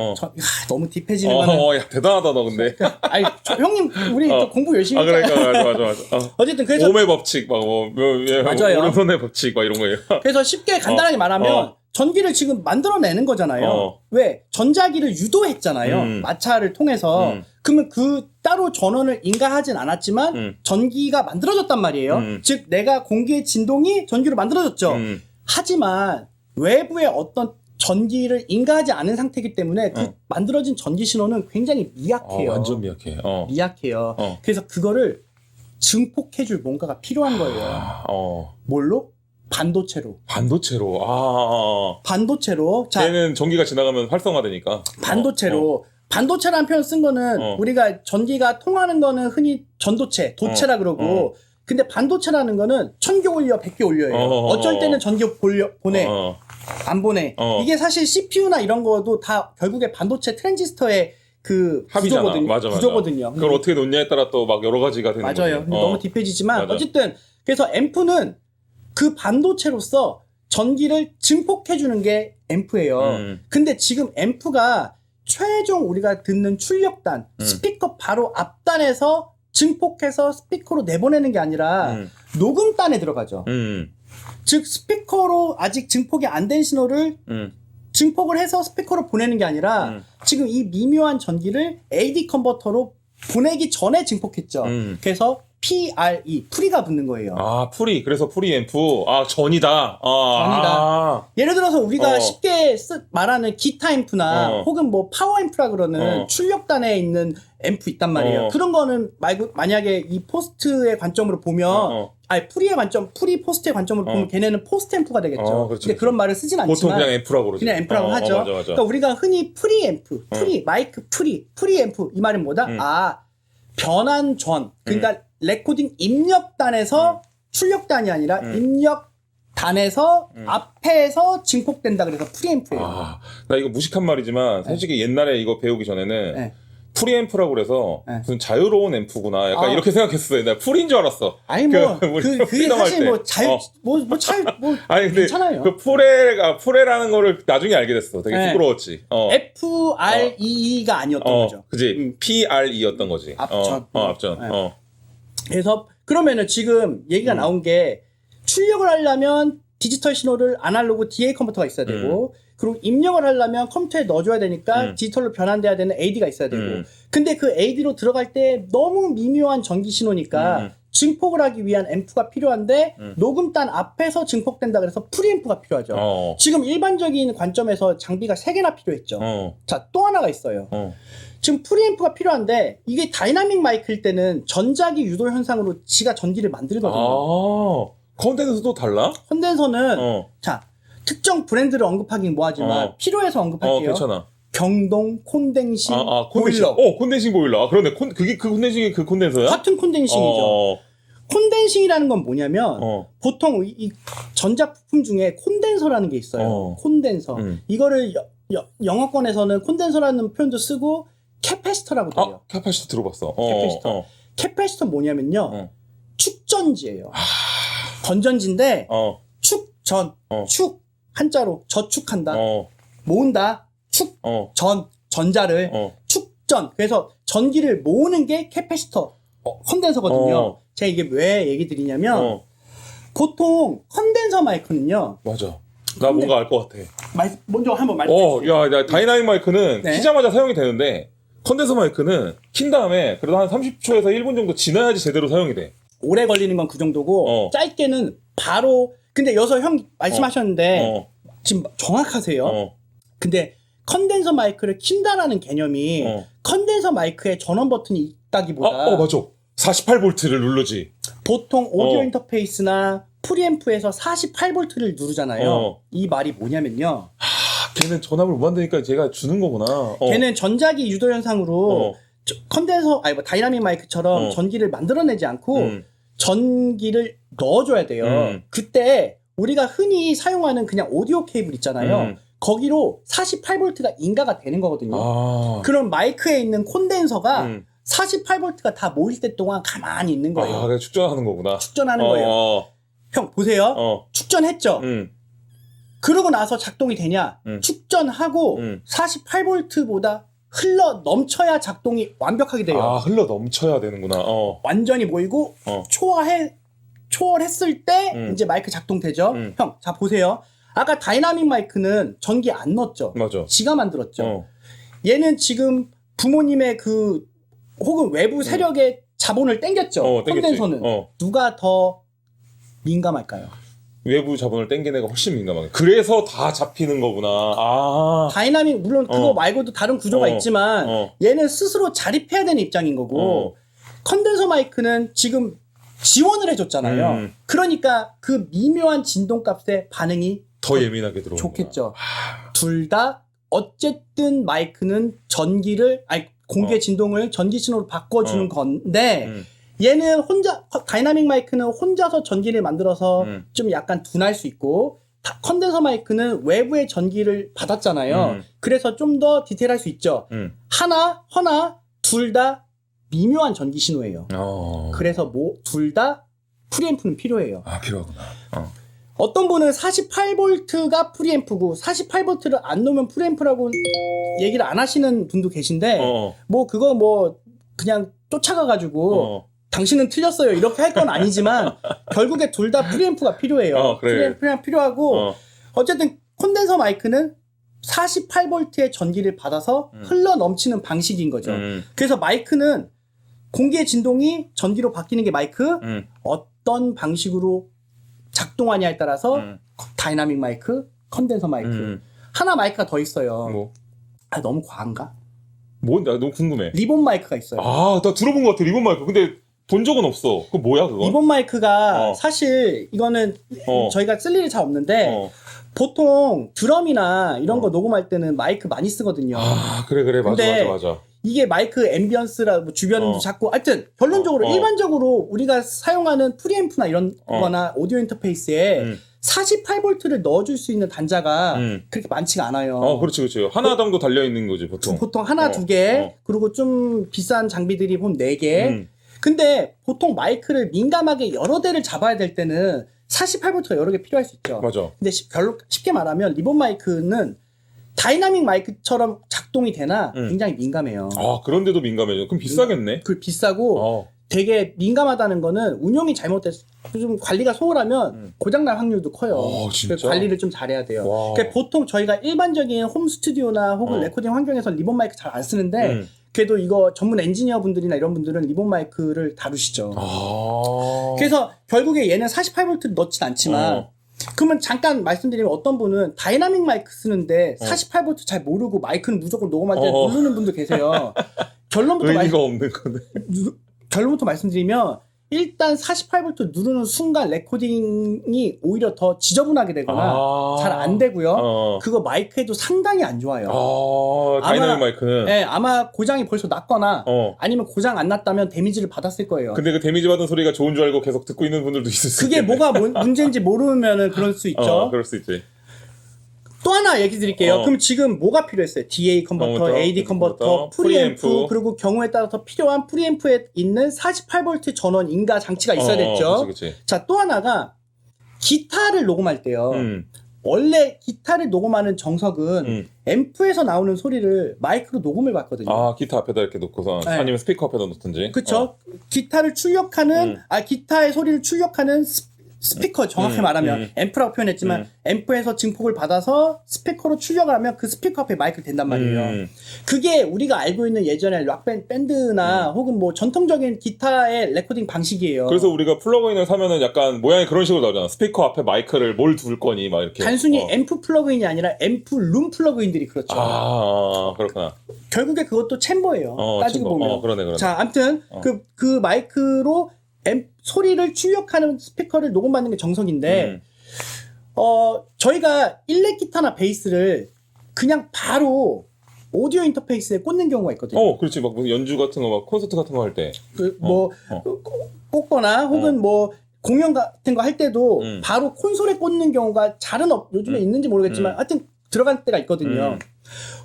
너무 딥해지는 거는 야, 대단하다 너 근데. 아니 형님 우리 또 공부 열심히 그러니까 했잖아요. 맞아. 어쨌든 그래서 오음의 법칙 맞아요. 오른손의 법칙 이런 거예요. 그래서 쉽게 간단하게 말하면 전기를 지금 만들어내는 거잖아요. 왜? 전자기를 유도했잖아요. 마찰을 통해서. 그러면 그 따로 전원을 인가하진 않았지만 전기가 만들어졌단 말이에요. 즉 내가 공기의 진동이 전기로 만들어졌죠. 하지만 외부의 어떤 전기를 인가하지 않은 상태이기 때문에 그 만들어진 전기 신호는 굉장히 미약해요. 완전 미약해. 미약해요. 그래서 그거를 증폭해줄 뭔가가 필요한 거예요. 뭘로? 반도체로. 반도체로. 자, 걔는 전기가 지나가면 활성화되니까. 반도체로. 반도체라는 표현 쓴 거는 우리가 전기가 통하는 거는 흔히 전도체, 도체라 그러고 근데 반도체라는 거는 1000개 올려, 100개 올려요. 어쩔 때는 전기 보내. 안 보내. 이게 사실 CPU나 이런 거도 다 결국에 반도체 트랜지스터의 그 합이잖아. 구조거든요. 그걸 어떻게 놓냐에 따라 또 막 여러 가지가 되는 거죠. 맞아요. 너무 딥해지지만 어쨌든 그래서 앰프는 그 반도체로서 전기를 증폭해주는 게 앰프예요. 근데 지금 앰프가 최종 우리가 듣는 출력단, 스피커 바로 앞단에서 증폭해서 스피커로 내보내는 게 아니라 녹음단에 들어가죠. 즉 스피커로 아직 증폭이 안 된 신호를 증폭을 해서 스피커로 보내는 게 아니라 지금 이 미묘한 전기를 AD 컨버터로 보내기 전에 증폭했죠. 그래서 PRE, 프리가 붙는 거예요. 프리. 그래서 프리 앰프. 전이다. 전이다. 예를 들어서 우리가 쉽게 말하는 기타 앰프나 혹은 뭐 파워 앰프라 그러는 출력단에 있는 앰프 있단 말이에요. 그런 거는 만약에 이 포스트의 관점으로 보면 프리의 관점, 프리 포스트의 관점으로 보면 걔네는 포스트 앰프가 되겠죠. 근데 그런 말을 쓰진 않지만 보통 그냥 앰프라고 그러죠. 그냥 앰프라고 하죠. 맞아. 그러니까 우리가 흔히 프리 앰프, 마이크 프리 앰프 이 말은 뭐다? 변환 전. 그러니까 레코딩 입력단에서 출력단이 아니라 입력단에서 앞에서 증폭된다 그래서 프리앰프예요. 나 이거 무식한 말이지만 솔직히 옛날에 이거 배우기 전에는 프리앰프라고 그래서 무슨 자유로운 앰프구나 약간 이렇게 생각했어. 내가 풀인 줄 알았어. 아니 그게 사실 아니 근데 괜찮아요. 그 프레라는 거를 나중에 알게 됐어. 되게 부끄러웠지. FRE가 아니었던 거죠. 그지? PRE였던 거지. 앞전. 앞전. 그래서 그러면은 지금 얘기가 나온 게 출력을 하려면 디지털 신호를 아날로그 DA 컨버터가 있어야 되고 그리고 입력을 하려면 컴퓨터에 넣어줘야 되니까 디지털로 변환돼야 되는 AD가 있어야 되고 근데 그 AD로 들어갈 때 너무 미묘한 전기 신호니까 증폭을 하기 위한 앰프가 필요한데 녹음단 앞에서 증폭된다 그래서 프리앰프가 필요하죠. 지금 일반적인 관점에서 장비가 3개나 필요했죠. 자, 또 하나가 있어요. 지금 프리앰프가 필요한데 이게 다이나믹 마이크일 때는 전자기 유도 현상으로 지가 전기를 만들거든요. 컨덴서도 달라? 컨덴서는 자 특정 브랜드를 언급하긴 뭐하지만 필요해서 언급할게요. 괜찮아. 경동 콘덴싱 보일러. 콘덴싱 보일러. 그러네. 그게 그 콘덴싱이 그 콘덴서야? 같은 콘덴싱이죠. 콘덴싱이라는 건 뭐냐면 어. 보통 이 전자부품 중에 콘덴서라는 게 있어요. 콘덴서. 이거를 영어권에서는 콘덴서라는 표현도 쓰고 캐패시터라고 해요. 캐패시터 들어봤어. 캐패시터. 캐패시터 뭐냐면요. 축전지예요. 건전지인데 축전. 축 한자로 저축한다. 모은다. 축전. 전자를 축전. 그래서 전기를 모으는 게 캐패시터 컨덴서거든요. 제가 이게 왜 얘기 드리냐면 보통 컨덴서 마이크는요. 맞아. 나 뭔가 알 것 같아. 먼저 한번 말해주세요. 야, 다이나믹 마이크는 네. 키자마자 사용이 되는데 컨덴서 마이크는 킨 다음에 그래도 한 30초에서 1분 정도 지나야지 제대로 사용이 돼. 오래 걸리는 건 그 정도고 짧게는 바로. 근데 여기서 형 말씀하셨는데 지금 정확하세요. 근데 컨덴서 마이크를 킨다라는 개념이 컨덴서 마이크에 전원 버튼이 있다기보다 맞아. 48V를 누르지. 보통 오디오 인터페이스나 프리앰프에서 48V를 누르잖아요. 이 말이 뭐냐면요. 걔는 전압을 못 만드니까 제가 주는 거구나. 걔는 전자기 유도 현상으로 컨덴서 다이나믹 마이크처럼 전기를 만들어내지 않고 전기를 넣어줘야 돼요. 그때 우리가 흔히 사용하는 그냥 오디오 케이블 있잖아요. 거기로 48V가 인가가 되는 거거든요. 그럼 마이크에 있는 콘덴서가 48V가 다 모일 때 동안 가만히 있는 거예요. 그냥 축전하는 거구나. 축전하는 거예요. 형 보세요. 축전했죠. 그러고 나서 작동이 되냐? 축전하고 48V보다 흘러 넘쳐야 작동이 완벽하게 돼요. 흘러 넘쳐야 되는구나. 완전히 모이고 초월했을 때 이제 마이크 작동되죠. 형, 자 보세요. 아까 다이나믹 마이크는 전기 안 넣었죠. 맞아. 지가 만들었죠. 얘는 지금 부모님의 혹은 외부 세력의 자본을 땡겼죠. 콘덴서는. 누가 더 민감할까요? 외부 자본을 땡긴 애가 훨씬 민감하게. 그래서 다 잡히는 거구나. 다이나믹 물론 그거 말고도 다른 구조가 있지만 얘는 스스로 자립해야 되는 입장인 거고 컨덴서 마이크는 지금 지원을 해줬잖아요. 그러니까 그 미묘한 진동값에 반응이 더 예민하게 들어오는 좋겠죠. 둘 다 어쨌든 마이크는 공개 진동을 전기 신호로 바꿔주는 건데 얘는 다이나믹 마이크는 혼자서 전기를 만들어서 좀 약간 둔할 수 있고 컨덴서 마이크는 외부의 전기를 받았잖아요. 그래서 좀 더 디테일할 수 있죠. 허나 둘 다 미묘한 전기 신호예요. 그래서 둘 다 프리앰프는 필요해요. 필요하구나. 어떤 분은 48V가 프리앰프고 48V를 안 넣으면 프리앰프라고 얘기를 안 하시는 분도 계신데 그거 그냥 쫓아가가지고 당신은 틀렸어요 이렇게 할 건 아니지만 결국에 둘 다 프리앰프가 필요해요. 그래. 프리앰프 필요하고 어쨌든 콘덴서 마이크는 48V의 전기를 받아서 흘러 넘치는 방식인 거죠. 그래서 마이크는 공기의 진동이 전기로 바뀌는 게 마이크, 어떤 방식으로 작동하냐에 따라서 다이나믹 마이크, 컨덴서 마이크. 하나 마이크가 더 있어요. 너무 과한가? 나 너무 궁금해. 리본 마이크가 있어요. 나 들어본 것 같아, 리본 마이크. 근데 본 적은 없어. 그거 뭐야, 그거? 리본 마이크가 사실 이거는 저희가 쓸 일이 잘 없는데 보통 드럼이나 이런 거 녹음할 때는 마이크 많이 쓰거든요. 그래. 근데 맞아. 이게 마이크 앰비언스라 주변도 작고 하여튼 결론적으로 일반적으로 우리가 사용하는 프리앰프나 이런 거나 오디오 인터페이스에 48V를 넣어줄 수 있는 단자가 그렇게 많지가 않아요. 그렇지. 하나 정도 달려있는 거지, 보통. 보통 하나, 두 개, 그리고 좀 비싼 장비들이 보면 4개. 근데 보통 마이크를 민감하게 여러 대를 잡아야 될 때는 48V가 여러 개 필요할 수 있죠. 맞아. 근데 쉽게 말하면 리본 마이크는 다이나믹 마이크처럼 작동이 되나 굉장히 민감해요. 그런데도 민감해져. 그럼 비싸겠네. 비싸고 되게 민감하다는 거는 운용이 잘못돼서 좀 관리가 소홀하면 고장날 확률도 커요. 진짜? 그래서 관리를 좀 잘해야 돼요. 그러니까 보통 저희가 일반적인 홈 스튜디오나 혹은 레코딩 환경에서 리본 마이크 잘 안 쓰는데 그래도 이거 전문 엔지니어 분들이나 이런 분들은 리본 마이크를 다루시죠. 그래서 결국에 얘는 48V를 넣진 않지만 그러면 잠깐 말씀드리면 어떤 분은 다이나믹 마이크 쓰는데 48V 잘 모르고 마이크는 무조건 녹음할 때 누르는 분도 계세요. 의미가 없는 거네. 결론부터 말씀드리면 일단 48V 누르는 순간 레코딩이 오히려 더 지저분하게 되거나 잘 안 되고요. 그거 마이크에도 상당히 안 좋아요. 다이나믹 마이크는. 네, 아마 고장이 벌써 났거나 아니면 고장 안 났다면 데미지를 받았을 거예요. 근데 그 데미지 받은 소리가 좋은 줄 알고 계속 듣고 있는 분들도 있을 수 그게 있겠네. 뭐가 문제인지 모르면은 그럴 수 있죠. 그럴 수 있지. 또 하나 얘기 드릴게요. 그럼 지금 뭐가 필요했어요? DA 컨버터, AD 컨버터, 프리앰프, 그리고 경우에 따라서 필요한 프리앰프에 있는 48V 전원 인가 장치가 있어야 됐죠. 그치. 자, 또 하나가 기타를 녹음할 때요. 원래 기타를 녹음하는 정석은 앰프에서 나오는 소리를 마이크로 녹음을 받거든요. 기타 앞에다 이렇게 놓고서 네. 아니면 스피커 앞에다 놓든지. 그쵸? 기타를 출력하는 기타의 소리를 출력하는 스피커 정확히 말하면 앰프라고 표현했지만 앰프에서 증폭을 받아서 스피커로 출력을 하면 그 스피커 앞에 마이크를 댄단 말이에요. 그게 우리가 알고 있는 예전에 락밴드나 혹은 뭐 전통적인 기타의 레코딩 방식이에요. 그래서 우리가 플러그인을 사면은 약간 모양이 그런 식으로 나오잖아. 스피커 앞에 마이크를 뭘 둘 거니 막 이렇게. 단순히 앰프 플러그인이 아니라 앰프 룸 플러그인들이 그렇죠. 그렇구나. 결국에 그것도 챔버예요. 따지고 챔버. 보면. 그러네. 자, 아무튼 그 마이크로 소리를 출력하는 스피커를 녹음받는 게 정석인데 저희가 일렉 기타나 베이스를 그냥 바로 오디오 인터페이스에 꽂는 경우가 있거든요. 그렇지. 막 연주 같은 거, 막 콘서트 같은 거 할 때. 꽂거나 혹은 뭐 공연 같은 거 할 때도 바로 콘솔에 꽂는 경우가 요즘에 있는지 모르겠지만 하여튼 들어갈 때가 있거든요.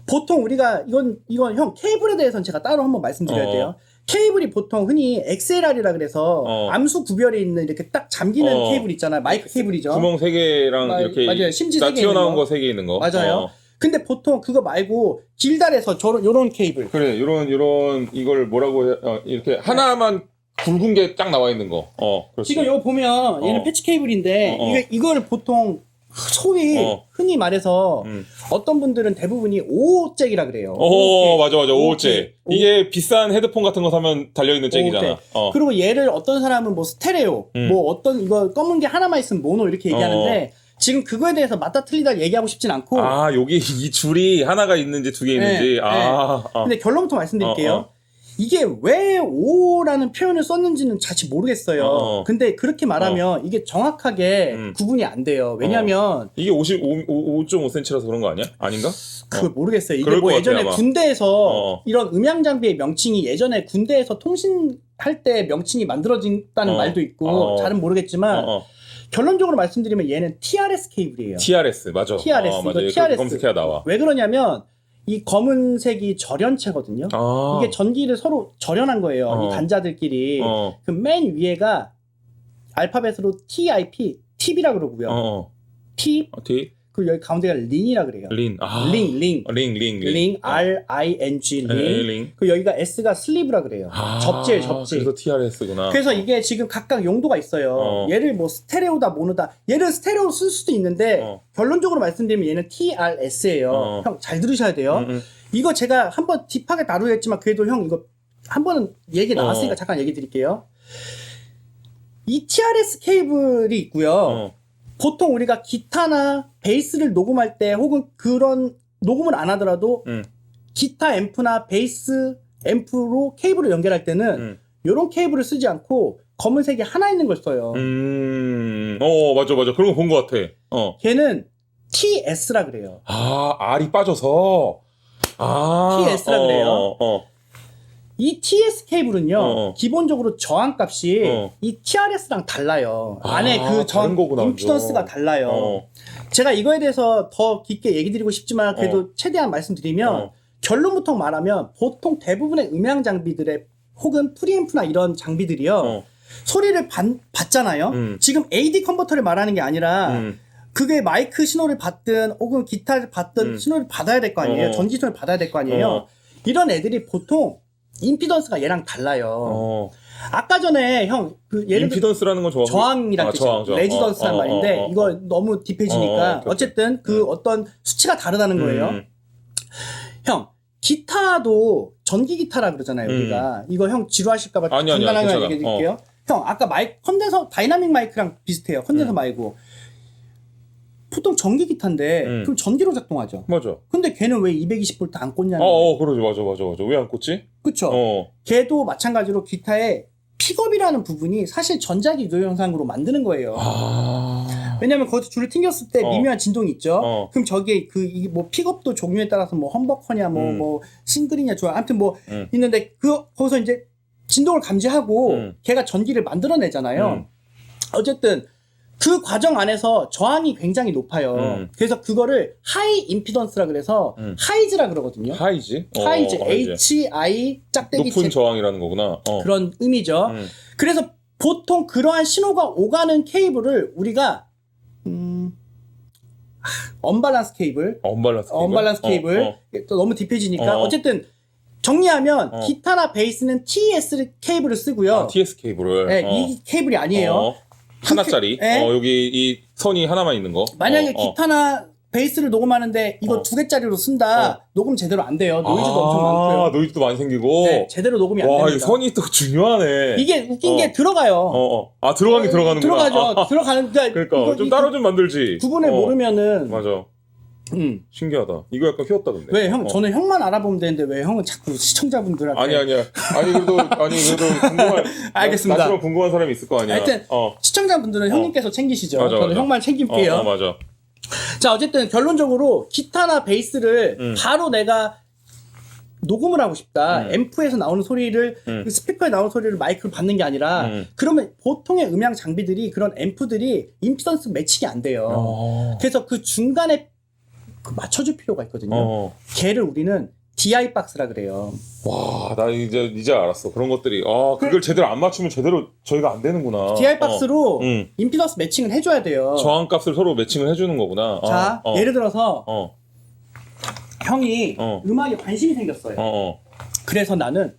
보통 우리가 이건 형 케이블에 대해서는 제가 따로 한번 말씀드려야 돼요. 케이블이 보통 흔히 XLR이라 그래서 암수 구별에 있는 이렇게 딱 잠기는 케이블 있잖아요. 마이크 케이블이죠. 구멍 3개랑 이렇게 맞아요. 심지 딱 3개 있는 튀어나온 거. 거 3개 있는 거. 맞아요. 근데 보통 그거 말고 길다래서 요런 케이블. 그래. 요런 이걸 뭐라고 해? 이렇게 하나만 굵은 게 딱 나와 있는 거. 그렇지. 지금 이거 보면 얘는 패치 케이블인데 이걸 보통 소위 흔히 말해서 어떤 분들은 대부분이 5잭이라 그래요. 맞아. 5호잭. 이게 비싼 헤드폰 같은 거 사면 달려있는 잭이잖아. 그리고 얘를 어떤 사람은 뭐 스테레오, 뭐 어떤 이거 검은 게 하나만 있으면 모노 이렇게 얘기하는데 지금 그거에 대해서 맞다 틀리다 얘기하고 싶진 않고. 여기 이 줄이 하나가 있는지 2개 있는지. 근데 결론부터 말씀드릴게요. 이게 왜 5라는 표현을 썼는지는 사실 모르겠어요. 근데 그렇게 말하면 이게 정확하게 구분이 안 돼요. 왜냐면 이게 5.5cm라서 그런 거 아니야? 아닌가? 그걸 모르겠어요. 이게 그럴 뭐 것 예전에 같아, 아마. 군대에서 이런 음향 장비의 명칭이 예전에 군대에서 통신할 때 명칭이 만들어진다는 말도 있고 잘은 모르겠지만 결론적으로 말씀드리면 얘는 TRS 케이블이에요. TRS 맞아. TRS 맞아. 이거 TRS 검색해야 나와. 왜 그러냐면 이 검은색이 절연체거든요. 이게 전기를 서로 절연한 거예요. 이 단자들끼리. 그 맨 위에가 알파벳으로 TIP, TIP이라 그러고요. T, 그리고 여기 가운데가 린이라 그래요. 린. 링, R-I-N-G, 링. 그리고 여기가 S가 슬리브라 그래요. 접지예요, 접지. 그래서 TRS구나. 그래서 이게 지금 각각 용도가 있어요. 얘를 뭐 스테레오다, 모노다. 얘를 스테레오 쓸 수도 있는데 결론적으로 말씀드리면 얘는 TRS예요. 형 잘 들으셔야 돼요. 이거 제가 한번 딥하게 다루겠지만 그래도 형 이거 한 번은 얘기 나왔으니까 잠깐 얘기 드릴게요. 이 TRS 케이블이 있고요. 보통 우리가 기타나 베이스를 녹음할 때 혹은 그런 녹음을 안 하더라도 기타 앰프나 베이스 앰프로 케이블을 연결할 때는 이런 케이블을 쓰지 않고 검은색이 하나 있는 걸 써요. 맞아. 그런 거 본 것 같아. 걔는 TS라 그래요. R이 빠져서. TS라 그래요. 이 TS 케이블은요, 기본적으로 저항값이 이 TRS랑 달라요. 안에 그 다른 거구나, 임피던스가 달라요. 제가 이거에 대해서 더 깊게 얘기 드리고 싶지만 그래도 최대한 말씀드리면 결론부터 말하면 보통 대부분의 음향 장비들의 혹은 프리앰프나 이런 장비들이요, 소리를 받잖아요. 지금 AD 컨버터를 말하는 게 아니라 그게 마이크 신호를 받든 혹은 기타를 받든 신호를 받아야 될 거 아니에요. 전기 신호를 받아야 될 거 아니에요. 이런 애들이 보통 임피던스가 얘랑 달라요. 아까 전에 형 예를 들어 임피던스라는 건 저항이란 뜻이에요. 저항. 레지던스란 말인데 이거 너무 딥해지니까 어쨌든 그 어떤 수치가 다르다는 거예요. 형 기타도 전기 기타라 그러잖아요. 우리가 이거 형 지루하실까봐 간단하게 얘기해 드릴게요. 형 아까 컨덴서 다이나믹 마이크랑 비슷해요. 컨덴서 말고 보통 전기 기타인데 그럼 전기로 작동하죠. 맞아. 근데 걔는 왜 220V 안 꽂냐는 그러지. 맞아. 왜 안 꽂지? 그쵸. 걔도 마찬가지로 기타에 픽업이라는 부분이 사실 전자기 유도 영상으로 만드는 거예요. 왜냐면 거기서 줄을 튕겼을 때 미묘한 진동이 있죠. 그럼 저기에 뭐 픽업도 종류에 따라서 뭐 험버커냐 뭐 싱글이냐 좋아. 아무튼 뭐 있는데 거기서 이제 진동을 감지하고 걔가 전기를 만들어내잖아요. 어쨌든 그 과정 안에서 저항이 굉장히 높아요. 그래서 그거를 하이 임피던스라 그래서 하이즈라 그러거든요. 하이즈? 하이즈, HI 짝대기 높은 저항이라는 거구나. 그런 의미죠. 그래서 보통 그러한 신호가 오가는 케이블을 우리가 언밸런스 케이블, 언밸런스 케이블 또 너무 딥해지니까 어쨌든 정리하면 기타나 베이스는 TS 케이블을 쓰고요. TS 케이블을. 네, 이 케이블이 아니에요. 하나짜리. 네. 여기 이 선이 하나만 있는 거. 만약에 기타나 베이스를 녹음하는데 이거 2개짜리로 쓴다. 녹음 제대로 안 돼요. 노이즈도 엄청 많고요. 노이즈도 많이 생기고. 네, 제대로 녹음이 안 와, 됩니다. 이 선이 또 중요하네. 이게 웃긴 게 들어가요. 들어가긴 들어가는구나. 들어가죠. 들어가는데 그러니까 좀 따로 좀 만들지. 구분을 모르면은 맞아. 신기하다. 이거 약간 휘었다 근데. 왜 형? 저는 형만 알아보면 되는데 왜 형은 자꾸 시청자분들한테? 아니야. 아니 그래도 궁금한. 알겠습니다. 나처럼 궁금한 사람이 있을 거 아니야. 하여튼 시청자분들은 형님께서 챙기시죠. 맞아, 저는 맞아. 형만 챙길게요. 맞아. 자, 어쨌든 결론적으로 기타나 베이스를 바로 내가 녹음을 하고 싶다. 앰프에서 나오는 소리를 그 스피커에 나오는 소리를 마이크로 받는 게 아니라 그러면 보통의 음향 장비들이 그런 앰프들이 임피던스 매칭이 안 돼요. 그래서 그 중간에 맞춰줄 필요가 있거든요. 걔를 우리는 DI 박스라 그래요. 와, 나 이제 알았어. 그런 것들이. 그걸 제대로 안 맞추면 제대로 저희가 안 되는구나. DI 박스로 임피던스 매칭을 해줘야 돼요. 저항값을 서로 매칭을 해주는 거구나. 자, 예를 들어서 형이 음악에 관심이 생겼어요. 그래서 나는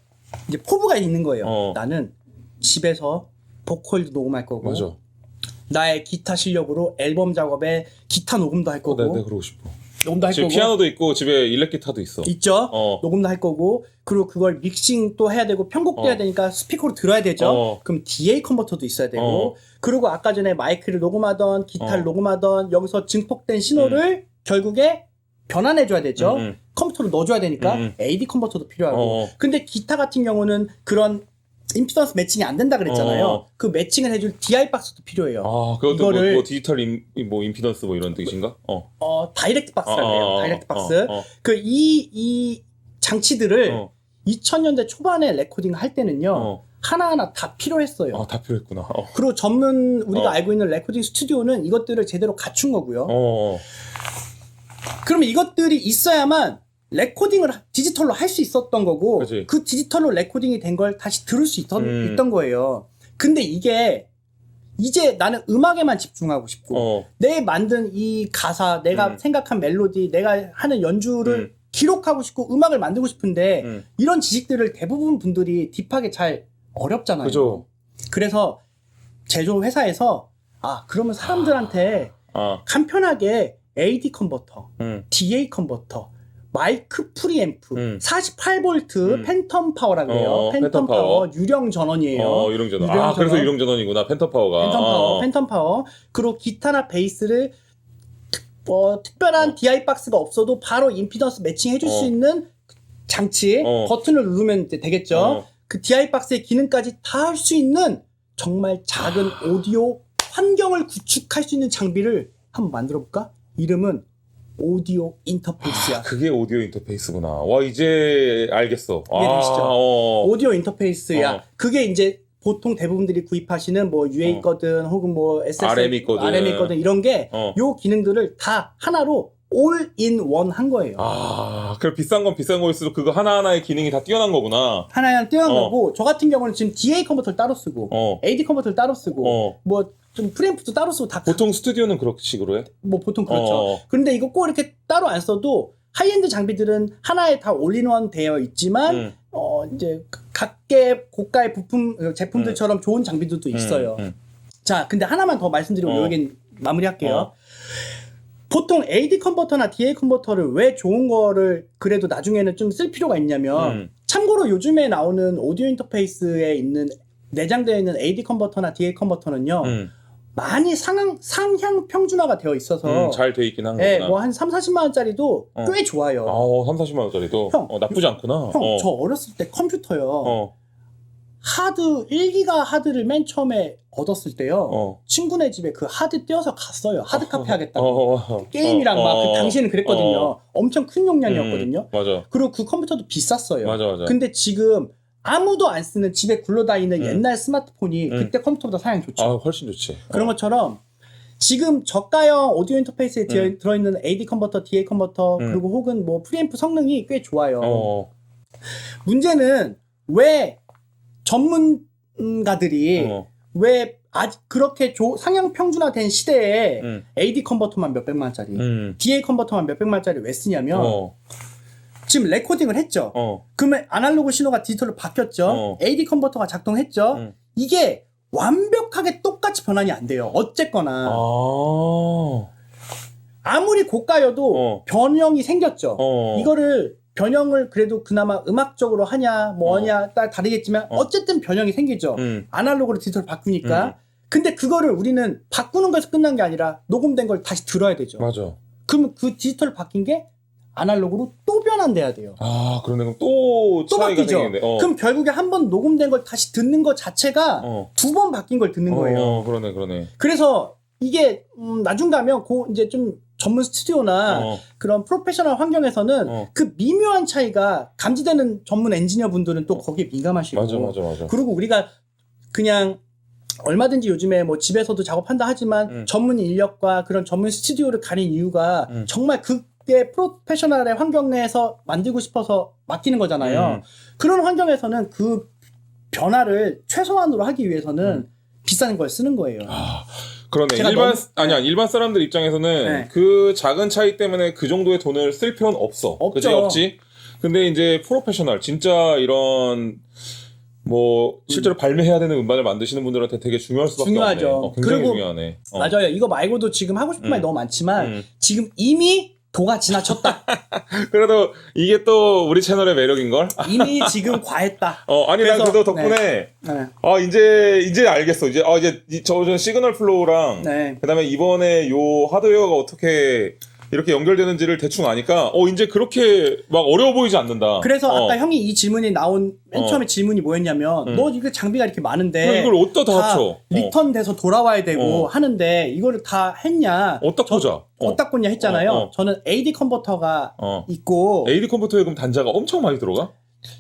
이제 포부가 있는 거예요. 나는 집에서 보컬도 녹음할 거고, 맞아. 나의 기타 실력으로 앨범 작업에 기타 녹음도 할 거고, 네, 그러고 싶어. 녹음도 할 집에 거고, 피아노도 있고 집에 일렉 기타도 있어. 있죠. 녹음도 할 거고, 그리고 그걸 믹싱 또 해야 되고 편곡도 해야 되니까 스피커로 들어야 되죠. 그럼 DA 컨버터도 있어야 되고, 그리고 아까 전에 마이크를 녹음하던 기타를 녹음하던 여기서 증폭된 신호를 결국에 변환해줘야 되죠. 컴퓨터로 넣어줘야 되니까 AD 컨버터도 필요하고. 근데 기타 같은 경우는 그런 임피던스 매칭이 안 된다 그랬잖아요. 그 매칭을 해줄 DI 박스도 필요해요. 그것도 이거를 뭐 디지털 임피던스 뭐 이런 뜻인가? 다이렉트 박스라고 해요. 다이렉트 박스. 이 장치들을 2000년대 초반에 레코딩 할 때는요. 하나하나 다 필요했어요. 다 필요했구나. 그리고 전문 우리가 알고 있는 레코딩 스튜디오는 이것들을 제대로 갖춘 거고요. 그러면 이것들이 있어야만 레코딩을 디지털로 할 수 있었던 거고, 그치. 그 디지털로 레코딩이 된 걸 다시 들을 수 있던 거예요. 근데 이게 이제 나는 음악에만 집중하고 싶고 내 만든 이 가사, 내가 생각한 멜로디, 내가 하는 연주를 기록하고 싶고 음악을 만들고 싶은데 이런 지식들을 대부분 분들이 딥하게 잘 어렵잖아요. 그죠. 그래서 제조 회사에서 그러면 사람들한테 간편하게 AD 컨버터, DA 컨버터, 마이크 프리앰프, 48V 팬텀 파워라고 해요. 팬텀 파워, 유령 전원이에요. 유령 전원. 그래서 유령 전원이구나. 팬텀 파워가. 팬텀 파워. 그리고 기타나 베이스를 특별한 DI 박스가 없어도 바로 임피던스 매칭 해줄 수 있는 장치, 버튼을 누르면 이제 되겠죠. 그 DI 박스의 기능까지 다 할 수 있는 정말 작은 오디오 환경을 구축할 수 있는 장비를 한번 만들어 볼까? 이름은 오디오 인터페이스야. 그게 오디오 인터페이스구나. 와, 이제 알겠어. 이해되시죠? 오디오 인터페이스야. 그게 이제 보통 대부분들이 구입하시는 뭐 UA 거든 혹은 뭐 RME 거든. RME 거든 이런 게 요 기능들을 다 하나로 올 인 원 한 거예요. 그럼 비싼 건 비싼 거일수록 그거 하나하나의 기능이 다 뛰어난 거구나. 하나하나 뛰어난 거고, 저 같은 경우는 지금 DA 컨버터를 따로 쓰고, AD 컨버터를 따로 쓰고, 뭐 좀 프리앰프도 따로 쓰고 다. 보통 스튜디오는 그런 식으로 해? 뭐 보통 그렇죠. 그런데 이거 꼭 이렇게 따로 안 써도 하이엔드 장비들은 하나에 다 올인원 되어 있지만 이제 각계 고가의 부품 제품들처럼 좋은 장비들도 있어요. 자, 근데 하나만 더 말씀드리고 여기 마무리할게요. 보통 AD 컨버터나 DA 컨버터를 왜 좋은 거를 그래도 나중에는 좀 쓸 필요가 있냐면, 참고로 요즘에 나오는 오디오 인터페이스에 있는 내장되어 있는 AD 컨버터나 DA 컨버터는요. 많이 상향 평준화가 되어 있어서 잘 돼 있긴 한 거구나. 뭐 한 3, 40만 원짜리도 꽤 좋아요. 3, 40만 원짜리도? 형, 나쁘지 않구나. 형, 저 어렸을 때 컴퓨터요. 하드 1기가 하드를 맨 처음에 얻었을 때요. 친구네 집에 그 하드 떼어서 갔어요. 하드 카페 하겠다고. 게임이랑 막 그 당시에는 그랬거든요. 엄청 큰 용량이었거든요. 맞아. 그리고 그 컴퓨터도 비쌌어요. 맞아. 근데 지금 아무도 안 쓰는 집에 굴러다니는 옛날 스마트폰이 그때 컴퓨터보다 사양이 좋죠. 아, 훨씬 좋지. 그런 것처럼 지금 저가형 오디오 인터페이스에 들어있는 AD 컨버터, DA 컨버터 그리고 혹은 뭐 프리앰프 성능이 꽤 좋아요. 문제는 왜 전문가들이 왜 아직 그렇게 상향 평준화된 시대에 AD 컨버터만 몇백만 원짜리, DA 컨버터만 몇백만 원짜리 왜 쓰냐면 지금 레코딩을 했죠. 그러면 아날로그 신호가 디지털로 바뀌었죠. AD 컨버터가 작동했죠. 이게 완벽하게 똑같이 변환이 안 돼요. 어쨌거나 아무리 고가여도 변형이 생겼죠. 이거를 변형을 그래도 그나마 음악적으로 하냐 뭐냐 따라 다르겠지만 어쨌든 변형이 생기죠. 아날로그로 디지털로 바꾸니까. 근데 그거를 우리는 바꾸는 거에서 끝난 게 아니라 녹음된 걸 다시 들어야 되죠. 맞아. 그러면 그 디지털 바뀐 게 아날로그로 또 변환돼야 돼요. 아, 그러네. 그럼 또 차이가 바뀌죠. 생기는데. 그럼 결국에 한 번 녹음된 걸 다시 듣는 것 자체가 두 번 바뀐 걸 듣는 거예요. 그러네. 그래서 이게 나중 가면 이제 좀 전문 스튜디오나 그런 프로페셔널 환경에서는 그 미묘한 차이가 감지되는 전문 엔지니어 분들은 또 거기에 민감하시고. 맞아. 그리고 우리가 그냥 얼마든지 요즘에 뭐 집에서도 작업한다 하지만 전문 인력과 그런 전문 스튜디오를 가린 이유가 정말 그게 프로페셔널의 환경 내에서 만들고 싶어서 맡기는 거잖아요. 그런 환경에서는 그 변화를 최소한으로 하기 위해서는 비싼 걸 쓰는 거예요. 그러네. 일반 사람들 입장에서는 그 작은 차이 때문에 그 정도의 돈을 쓸 필요는 없어. 그치? 없지. 근데 이제 프로페셔널, 진짜 이런 뭐 실제로 발매해야 되는 음반을 만드시는 분들한테 되게 중요할 수밖에 중요하죠. 없네. 굉장히 그리고 중요하네. 맞아요. 이거 말고도 지금 하고 싶은 말이 너무 많지만 지금 이미 도가 지나쳤다. 그래도 이게 또 우리 채널의 매력인걸? 이미 지금 과했다. 아니, 난 그래도 덕분에, 이제 알겠어. 저 시그널 플로우랑, 그 다음에 이번에 요 하드웨어가 어떻게 이렇게 연결되는지를 대충 아니까, 이제 그렇게 막 어려워 보이지 않는다. 그래서 아까 형이 이 질문이 나온 맨 처음에 질문이 뭐였냐면, 너 이거 장비가 이렇게 많은데, 이걸 어디다 다 합쳐? 리턴 돼서 돌아와야 되고 하는데, 이거를 다 했냐? 어디다 꽂아? 어디다 꽂냐 했잖아요. 저는 AD 컨버터가 있고, AD 컨버터에 그럼 단자가 엄청 많이 들어가?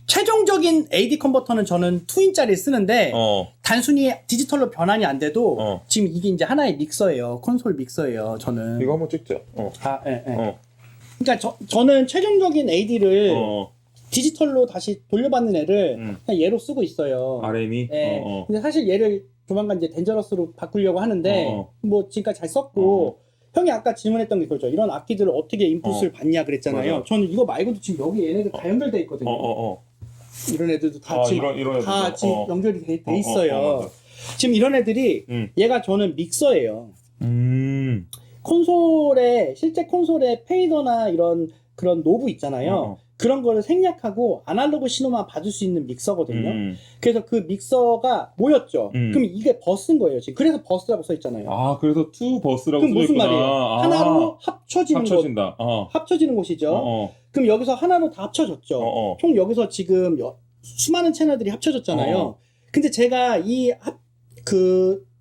최종적인 AD 컨버터는 저는 2인짜리 쓰는데 단순히 디지털로 변환이 안 돼도 지금 이게 이제 하나의 믹서예요. 콘솔 믹서예요. 저는 이거 한번 찍자. 그러니까 저는 최종적인 AD를 디지털로 다시 돌려받는 애를 그냥 얘로 쓰고 있어요. RM이? 근데 사실 얘를 조만간 이제 덴저러스로 바꾸려고 하는데 뭐 지금까지 잘 썼고 형이 아까 질문했던 게 그렇죠. 이런 악기들을 어떻게 인풋을 받냐 그랬잖아요. 맞아. 저는 이거 말고도 지금 여기 얘네들 다 연결돼 있거든요. 이런 애들도 다 지금 이런 다 애들도? 지금 연결이 돼 있어요. 맞아. 지금 이런 애들이 얘가 저는 믹서예요. 콘솔에 실제 콘솔에 페이더나 이런 그런 노브 있잖아요. 그런 거를 생략하고 아날로그 신호만 받을 수 있는 믹서거든요. 그래서 그 믹서가 모였죠. 그럼 이게 버스인 거예요. 지금 그래서 버스라고 써 있잖아요. 그래서 투 버스라고 그럼 무슨 말이에요? 하나로 합쳐진다. 합쳐지는 곳이죠. 그럼 여기서 하나로 다 합쳐졌죠. 총 여기서 지금 수많은 채널들이 합쳐졌잖아요. 근데 제가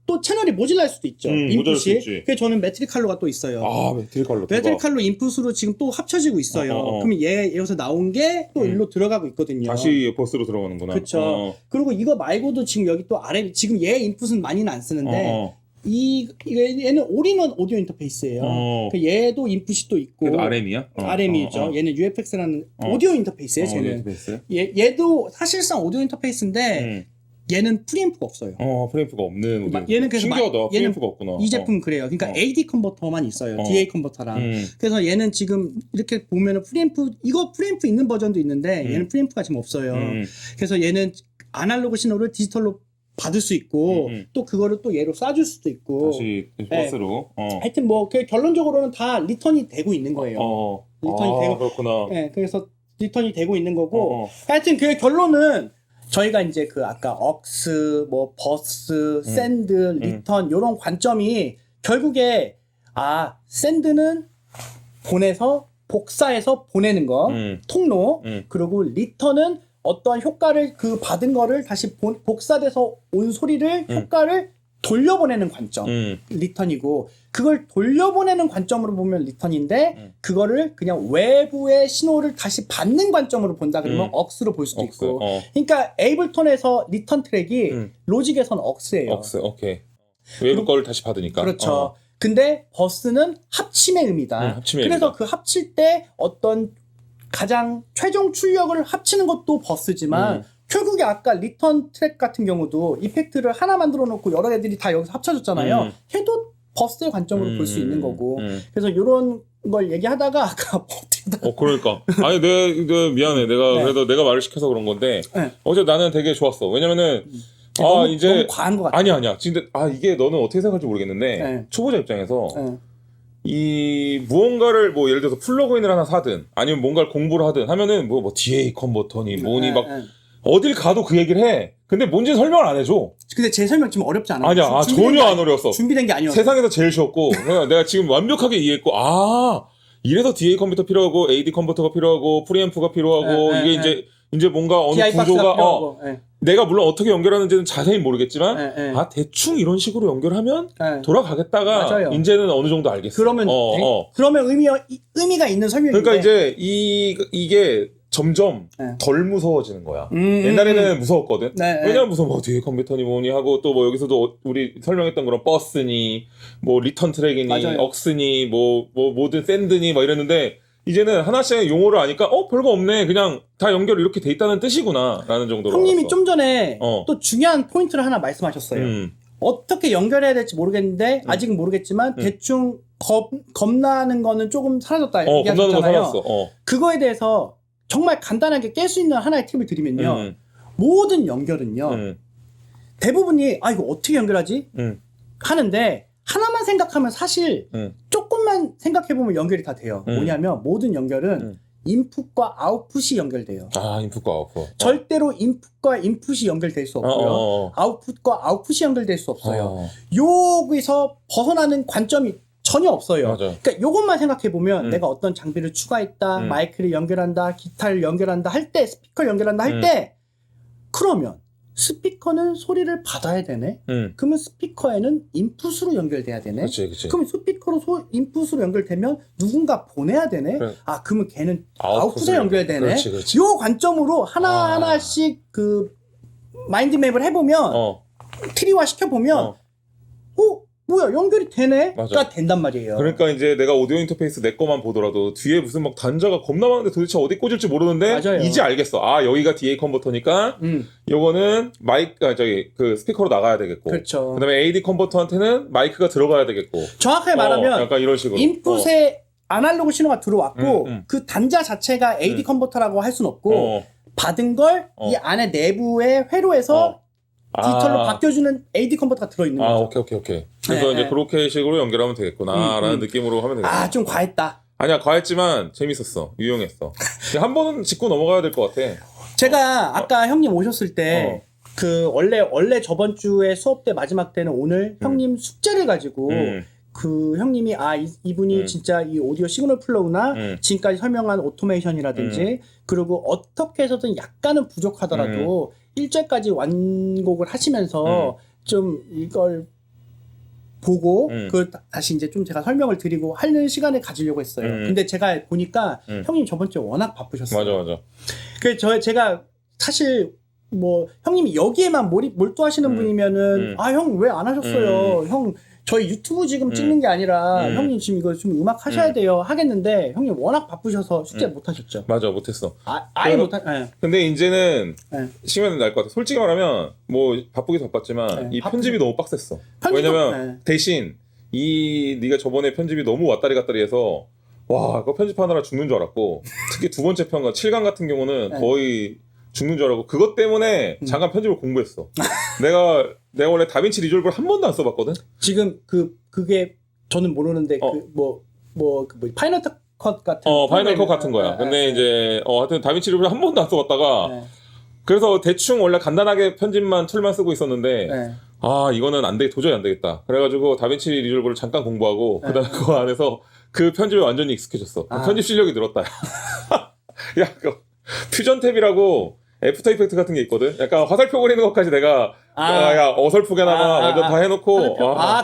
또 채널이 모질랄 수도 있죠. 인풋이. 그래서 저는 매트릭칼로가 또 있어요. 매트릭칼로. 매트릭칼로 인풋으로 지금 또 합쳐지고 있어요. 그러면 여기서 나온 게 또 일로 들어가고 있거든요. 다시 버스로 들어가는구나. 그렇죠. 그리고 이거 말고도 지금 여기 또 아래 지금 얘 인풋은 많이는 안 쓰는데 얘는 올인원 오디오 인터페이스예요. 얘도 인풋이 또 있고. 그래도 RM이야? RM이죠. 얘는 UFX라는 오디오 인터페이스예요. 쟤는. 얘도 사실상 오디오 인터페이스인데 얘는 프리앰프가 없어요. 프리앰프가 없는. 얘는 그래서 신기하다. 프리앰프가 없구나. 이 제품 그래요. 그러니까 AD 컨버터만 있어요. DA 컨버터랑. 그래서 얘는 지금 이렇게 보면은 프리앰프 있는 버전도 있는데 얘는 프리앰프가 지금 없어요. 그래서 얘는 아날로그 신호를 디지털로 받을 수 있고 또 그거를 또 얘로 쏴줄 수도 있고. 다시 버스로. 하여튼 뭐 결론적으로는 다 리턴이 되고 있는 거예요. 리턴이 되고. 그렇구나. 네, 그래서 리턴이 되고 있는 거고. 하여튼 그 결론은 저희가 이제 그 아까 억스, 뭐 버스, 샌드, 리턴 요런 관점이 결국에 샌드는 보내서 복사해서 보내는 거 통로 그리고 리턴은 어떠한 효과를 그 받은 거를 다시 복사돼서 온 소리를 효과를 돌려보내는 관점 리턴이고 그걸 돌려보내는 관점으로 보면 리턴인데 그거를 그냥 외부의 신호를 다시 받는 관점으로 본다 그러면 억스로 볼 수도 있고 그러니까 에이블톤에서 리턴 트랙이 로직에서는 억스예요. 억스 오케이. 외부 거를 다시 받으니까. 그렇죠. 근데 버스는 합침의 의미다. 합침의 그래서 의미다. 그 합칠 때 어떤 가장 최종 출력을 합치는 것도 버스지만 결국에 아까 리턴 트랙 같은 경우도 이펙트를 하나 만들어 놓고 여러 애들이 다 여기서 합쳐졌잖아요. 걔도 버스의 관점으로 볼 수 있는 거고. 그래서 이런 걸 얘기하다가 아까 그러니까. 아니, 내가 미안해. 내가 네. 그래도 내가 말을 시켜서 그런 건데 네. 어제 나는 되게 좋았어. 왜냐면은 너무, 이제 너무 과한 것 같아. 아니야. 진짜 이게 너는 어떻게 생각할지 모르겠는데 네. 초보자 입장에서 네. 이 무언가를 뭐 예를 들어서 플러그인을 하나 사든 아니면 뭔가를 공부를 하든 하면은 뭐 DA 컨버터니 뭐니 막 어딜 가도 그 얘기를 해. 근데 뭔지 설명을 안 해줘. 근데 제 설명 지금 어렵지 않아요? 아니야, 전혀 안 어려웠어. 준비된 게 아니었어. 세상에서 제일 쉬웠고, 그냥 내가 지금 완벽하게 이해했고, 이래서 DA 컨버터 필요하고, AD 컨버터가 필요하고, 프리앰프가 필요하고, 이게 이제 뭔가 어느 DI 박스가 구조가, 필요하고, 내가 물론 어떻게 연결하는지는 자세히 모르겠지만, 대충 이런 식으로 연결하면 돌아가겠다가, 맞아요. 이제는 어느 정도 알겠어. 그러면 그러면 의미가 있는 설명인데. 그러니까 이제 이게 점점 덜 무서워지는 거야. 옛날에는 무서웠거든. 왜냐면 무슨 뭐 뒤에 컴퓨터니 뭐니 하고 또 뭐 여기서도 우리 설명했던 그런 버스니 뭐 리턴 트랙이니 맞아요. 억스니 뭐 모든 샌드니 막 이랬는데 이제는 하나씩 용어를 아니까 별거 없네. 그냥 다 연결 이렇게 돼 있다는 뜻이구나라는 정도로. 형님이 알았어. 좀 전에 또 중요한 포인트를 하나 말씀하셨어요. 어떻게 연결해야 될지 모르겠는데 아직은 모르겠지만 대충 겁나는 거는 조금 사라졌다 겁나는 거 얘기하셨잖아요. 살았어. 그거에 대해서 정말 간단하게 깰 수 있는 하나의 팁을 드리면요. 모든 연결은요. 대부분이 이거 어떻게 연결하지? 하는데 하나만 생각하면 사실 조금만 생각해보면 연결이 다 돼요. 뭐냐면 모든 연결은 인풋과 아웃풋이 연결돼요. 인풋과 아웃풋. 절대로 인풋과 인풋이 연결될 수 없고요. 아웃풋과 아웃풋이 연결될 수 없어요. 여기서 벗어나는 관점이 전혀 없어요. 맞아. 그러니까 요것만 생각해보면 내가 어떤 장비를 추가했다, 마이크를 연결한다, 기타를 연결한다 할 때, 스피커를 연결한다 할 때, 그러면 스피커는 소리를 받아야 되네? 그러면 스피커에는 인풋으로 연결돼야 되네? 그치. 그럼 스피커로 인풋으로 연결되면 누군가 보내야 되네? 그래. 그러면 걔는 아웃풋에 연결되네? 그렇지. 요 관점으로 하나하나씩 그 마인드맵을 해보면, 트리화 시켜보면, 뭐야 연결이 되네? 맞아. 가 된단 말이에요. 그러니까 이제 내가 오디오 인터페이스 내 거만 보더라도 뒤에 무슨 막 단자가 겁나 많은데 도대체 어디 꽂을지 모르는데 맞아요. 이제 알겠어. 여기가 DA 컨버터니까 요거는 그 스피커로 나가야 되겠고. 그렇죠. 그다음에 AD 컨버터한테는 마이크가 들어가야 되겠고. 정확하게 말하면 약간 이런 식으로. 인풋에 아날로그 신호가 들어왔고 그 단자 자체가 AD 컨버터라고 할 수는 없고 받은 걸 이 안에 내부의 회로에서 디지털로 바뀌어주는 AD 컨버터가 들어있는 거죠. 오케이. 그래서 이제 그렇게 식으로 연결하면 되겠구나라는 느낌으로 하면 되겠다. 좀 과했다. 아니야, 과했지만 재밌었어. 유용했어. 한 번은 짚고 넘어가야 될 것 같아. 제가 아까 형님 오셨을 때 원래 저번 주에 수업 때 마지막 때는 오늘 형님 숙제를 가지고 그 형님이 이분이 진짜 이 오디오 시그널 플로우나 지금까지 설명한 오토메이션이라든지 그리고 어떻게 해서든 약간은 부족하더라도 1절까지 완곡을 하시면서 좀 이걸 보고 다시 이제 좀 제가 설명을 드리고 하는 시간을 가지려고 했어요. 근데 제가 보니까 형님 저번 주에 워낙 바쁘셨어요. 맞아. 그래서 제가 사실 뭐 형님이 여기에만 몰두하시는 분이면은 형 왜 안 하셨어요? 형 저희 유튜브 지금 찍는 게 아니라 형님 지금 이거 좀 음악 하셔야 돼요 하겠는데 형님 워낙 바쁘셔서 숙제 못 하셨죠. 맞아, 못했어. 아예 근데 이제는 네. 시간이 날 것 같아. 솔직히 말하면 뭐 바쁘긴 바빴지만 이 편집이 너무 빡셌어. 왜냐면 대신 네가 저번에 편집이 너무 왔다리 갔다리 해서 그거 편집하느라 죽는 줄 알았고 특히 두 번째 편과 7강 같은 경우는 거의 죽는 줄 알고 그것 때문에 잠깐 편집을 공부했어. 내가 원래 다빈치 리졸브를 한 번도 안 써봤거든. 지금 그게 저는 모르는데 파이널 컷 같은 파이널 컷 같은 거야. 근데 이제 하여튼 다빈치 리졸브를 한 번도 안 써봤다가 그래서 대충 원래 간단하게 편집만 툴만 쓰고 있었는데 이거는 도저히 안 되겠다. 그래가지고 다빈치 리졸브를 잠깐 공부하고 그다음에 그거 안에서 그 편집에 완전히 익숙해졌어. 편집 실력이 늘었다. 야, 퓨전 탭이라고 애프터 이펙트 같은 게 있거든. 약간 화살표 그리는 것까지 내가 야 어설프게나마 먼저 다 해놓고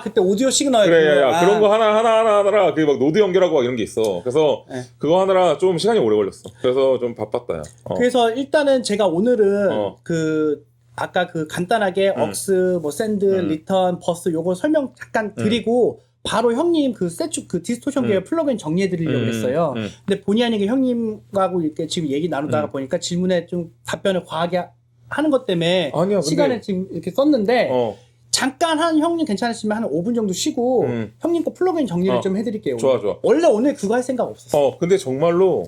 그때 오디오 시그널 그래 그런 거 하나라 그 막 노드 연결하고 막 이런 게 있어. 그래서 그거 하느라 좀 시간이 오래 걸렸어. 그래서 좀 바빴다. 야. 그래서 일단은 제가 오늘은 아까 간단하게 억스, 뭐 샌드, 리턴, 버스 요거 설명 잠깐 드리고 바로 형님 디스토션 계열 플러그인 정리해 드리려고 했어요. 근데 본의 아니게 형님하고 이렇게 지금 얘기 나누다가 보니까 질문에 좀 답변을 과하게 하는 것 때문에 아니야, 시간을 지금 이렇게 썼는데 잠깐 형님 괜찮으시면 한 5분 정도 쉬고 형님 거 플러그인 정리를 좀 해드릴게요. 좋아. 원래 오늘 그거 할 생각 없었어. 근데 정말로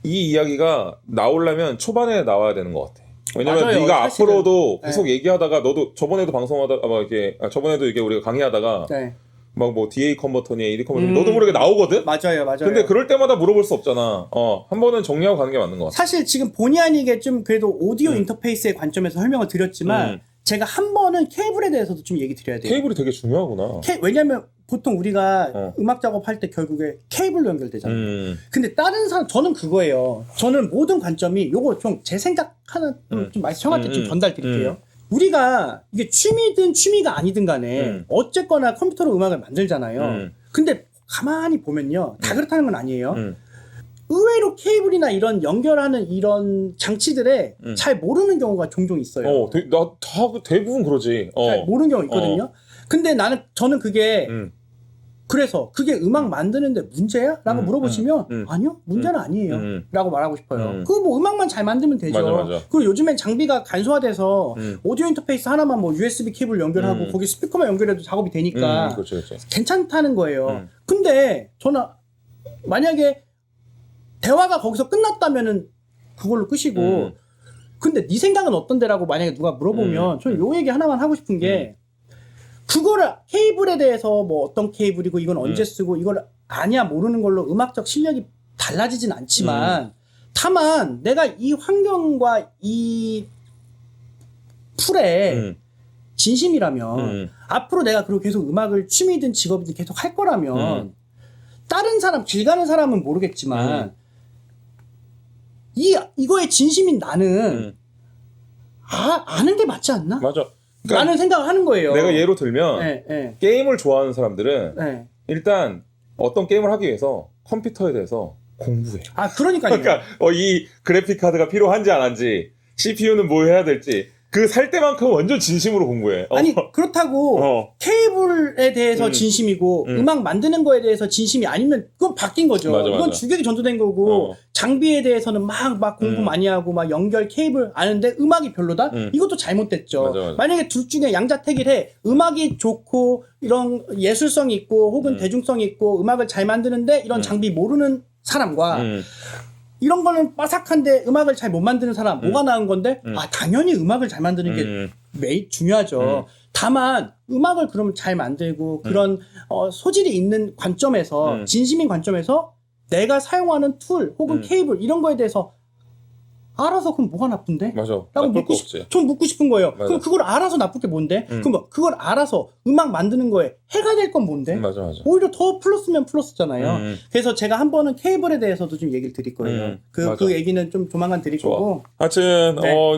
이 이야기가 나오려면 초반에 나와야 되는 것 같아. 왜냐면 맞아요, 네가 사실은. 앞으로도 계속 얘기하다가 너도 저번에도 방송하다가 막 이렇게 저번에도 이게 우리가 강의하다가 막 뭐 DA 컨버터니 AD 컨버터니 너도 모르게 나오거든. 맞아요. 근데 그럴 때마다 물어볼 수 없잖아. 한 번은 정리하고 가는 게 맞는 것 같아. 사실 지금 본의 아니게 좀 그래도 오디오 인터페이스의 관점에서 설명을 드렸지만 제가 한 번은 케이블에 대해서도 좀 얘기 드려야 돼요. 케이블이 되게 중요하구나. 왜냐면 보통 우리가 음악 작업할 때 결국에 케이블로 연결되잖아요. 근데 다른 사람 저는 그거예요. 저는 모든 관점이 요거 좀 제 생각하는 좀 형한테 좀 전달 드릴게요. 우리가 이게 취미든 취미가 아니든 간에 어쨌거나 컴퓨터로 음악을 만들잖아요. 근데 가만히 보면요. 다 그렇다는 건 아니에요. 의외로 케이블이나 이런 연결하는 이런 장치들에 잘 모르는 경우가 종종 있어요. 대부분 그러지. 잘 모르는 경우가 있거든요. 근데 저는 그게 그래서 그게 음악 만드는데 문제야? 라고 물어보시면 아니요 문제는 아니에요 라고 말하고 싶어요. 그거 뭐 음악만 잘 만들면 되죠. 맞아. 그리고 요즘엔 장비가 간소화돼서 오디오 인터페이스 하나만 뭐 USB 케이블 연결하고 거기 스피커만 연결해도 작업이 되니까 그렇지. 괜찮다는 거예요. 근데 저는 만약에 대화가 거기서 끝났다면은 그걸로 끄시고 근데 네 생각은 어떤데라고 만약에 누가 물어보면 저는 요 얘기 하나만 하고 싶은 게 그거를 케이블에 대해서 뭐 어떤 케이블이고 이건 언제 쓰고 이걸 아냐 모르는 걸로 음악적 실력이 달라지진 않지만 다만 내가 이 환경과 이 풀에 진심이라면 앞으로 내가 그리고 계속 음악을 취미든 직업이든 계속 할 거라면 다른 사람 길 가는 사람은 모르겠지만 이거에 진심인 나는 아는 게 맞지 않나? 맞아. 라는 생각을 하는 거예요. 내가 예로 들면 게임을 좋아하는 사람들은 일단 어떤 게임을 하기 위해서 컴퓨터에 대해서 공부해. 그러니까요. 그러니까 이 그래픽 카드가 필요한지 안 한지, CPU는 뭐 해야 될지 그 살 때만큼 완전 진심으로 공부해. 아니 그렇다고 케이블에 대해서 진심이고 음악 만드는 거에 대해서 진심이 아니면 그건 바뀐 거죠. 맞아. 이건 주객이 전도된 거고 장비에 대해서는 막 공부 많이 하고 막 연결 케이블 아는데 음악이 별로다? 이것도 잘못됐죠. 맞아. 만약에 둘 중에 양자택일해 음악이 좋고 이런 예술성이 있고 혹은 대중성이 있고 음악을 잘 만드는데 이런 장비 모르는 사람과 이런 거는 빠삭한데 음악을 잘 못 만드는 사람 뭐가 나은 건데 당연히 음악을 잘 만드는 게 매일 중요하죠. 다만 음악을 그럼 잘 만들고 그런 소질이 있는 관점에서 진심인 관점에서 내가 사용하는 툴 혹은 케이블 이런 거에 대해서 알아서 그럼 뭐가 나쁜데? 맞아. 라고 전 묻고 싶은 거예요. 맞아. 그럼 그걸 알아서 나쁠 게 뭔데? 그럼 그걸 알아서 음악 만드는 거에 해가 될 건 뭔데? 맞아. 오히려 더 플러스면 플러스잖아요. 그래서 제가 한 번은 케이블에 대해서도 좀 얘기를 드릴 거예요. 그 얘기는 좀 조만간 드릴 거고. 하여튼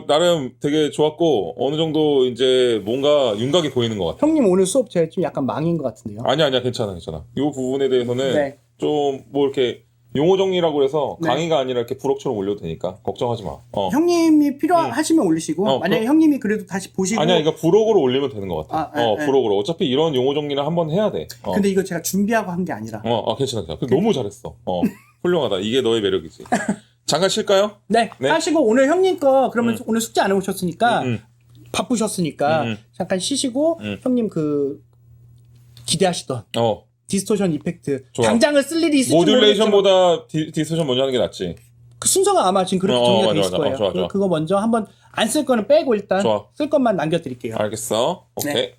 나름 되게 좋았고 어느 정도 이제 뭔가 윤곽이 보이는 것 같아. 형님 오늘 수업 제가 좀 약간 망인 것 같은데요. 아니야 괜찮아. 이 부분에 대해서는 좀 뭐 이렇게 용어 정리라고 해서 강의가 아니라 이렇게 부록처럼 올려도 되니까 걱정하지 마. 형님이 필요하시면 올리시고 만약에 형님이 그래도 다시 보시고 아니야 이거 부록으로 올리면 되는 것 같아. 부록으로 어차피 이런 용어 정리는 한번 해야 돼. 근데 이거 제가 준비하고 한 게 아니라. 괜찮아. 너무 잘했어. 훌륭하다. 이게 너의 매력이지. 잠깐 쉴까요? 네. 하시고 오늘 형님 거 그러면 오늘 숙제 안 해오셨으니까 바쁘셨으니까 잠깐 쉬시고 형님 기대하시던 디스토션 이펙트 좋아. 당장을 쓸 일이 있을지 모듈레이션보다 디스토션 먼저 하는 게 낫지. 그 순서가 아마 지금 그렇게 정리가 돼 있을 맞아. 거예요. 좋아. 그거 먼저 한번 안 쓸 거는 빼고 일단 좋아. 쓸 것만 남겨드릴게요. 알겠어. 오케이. 네.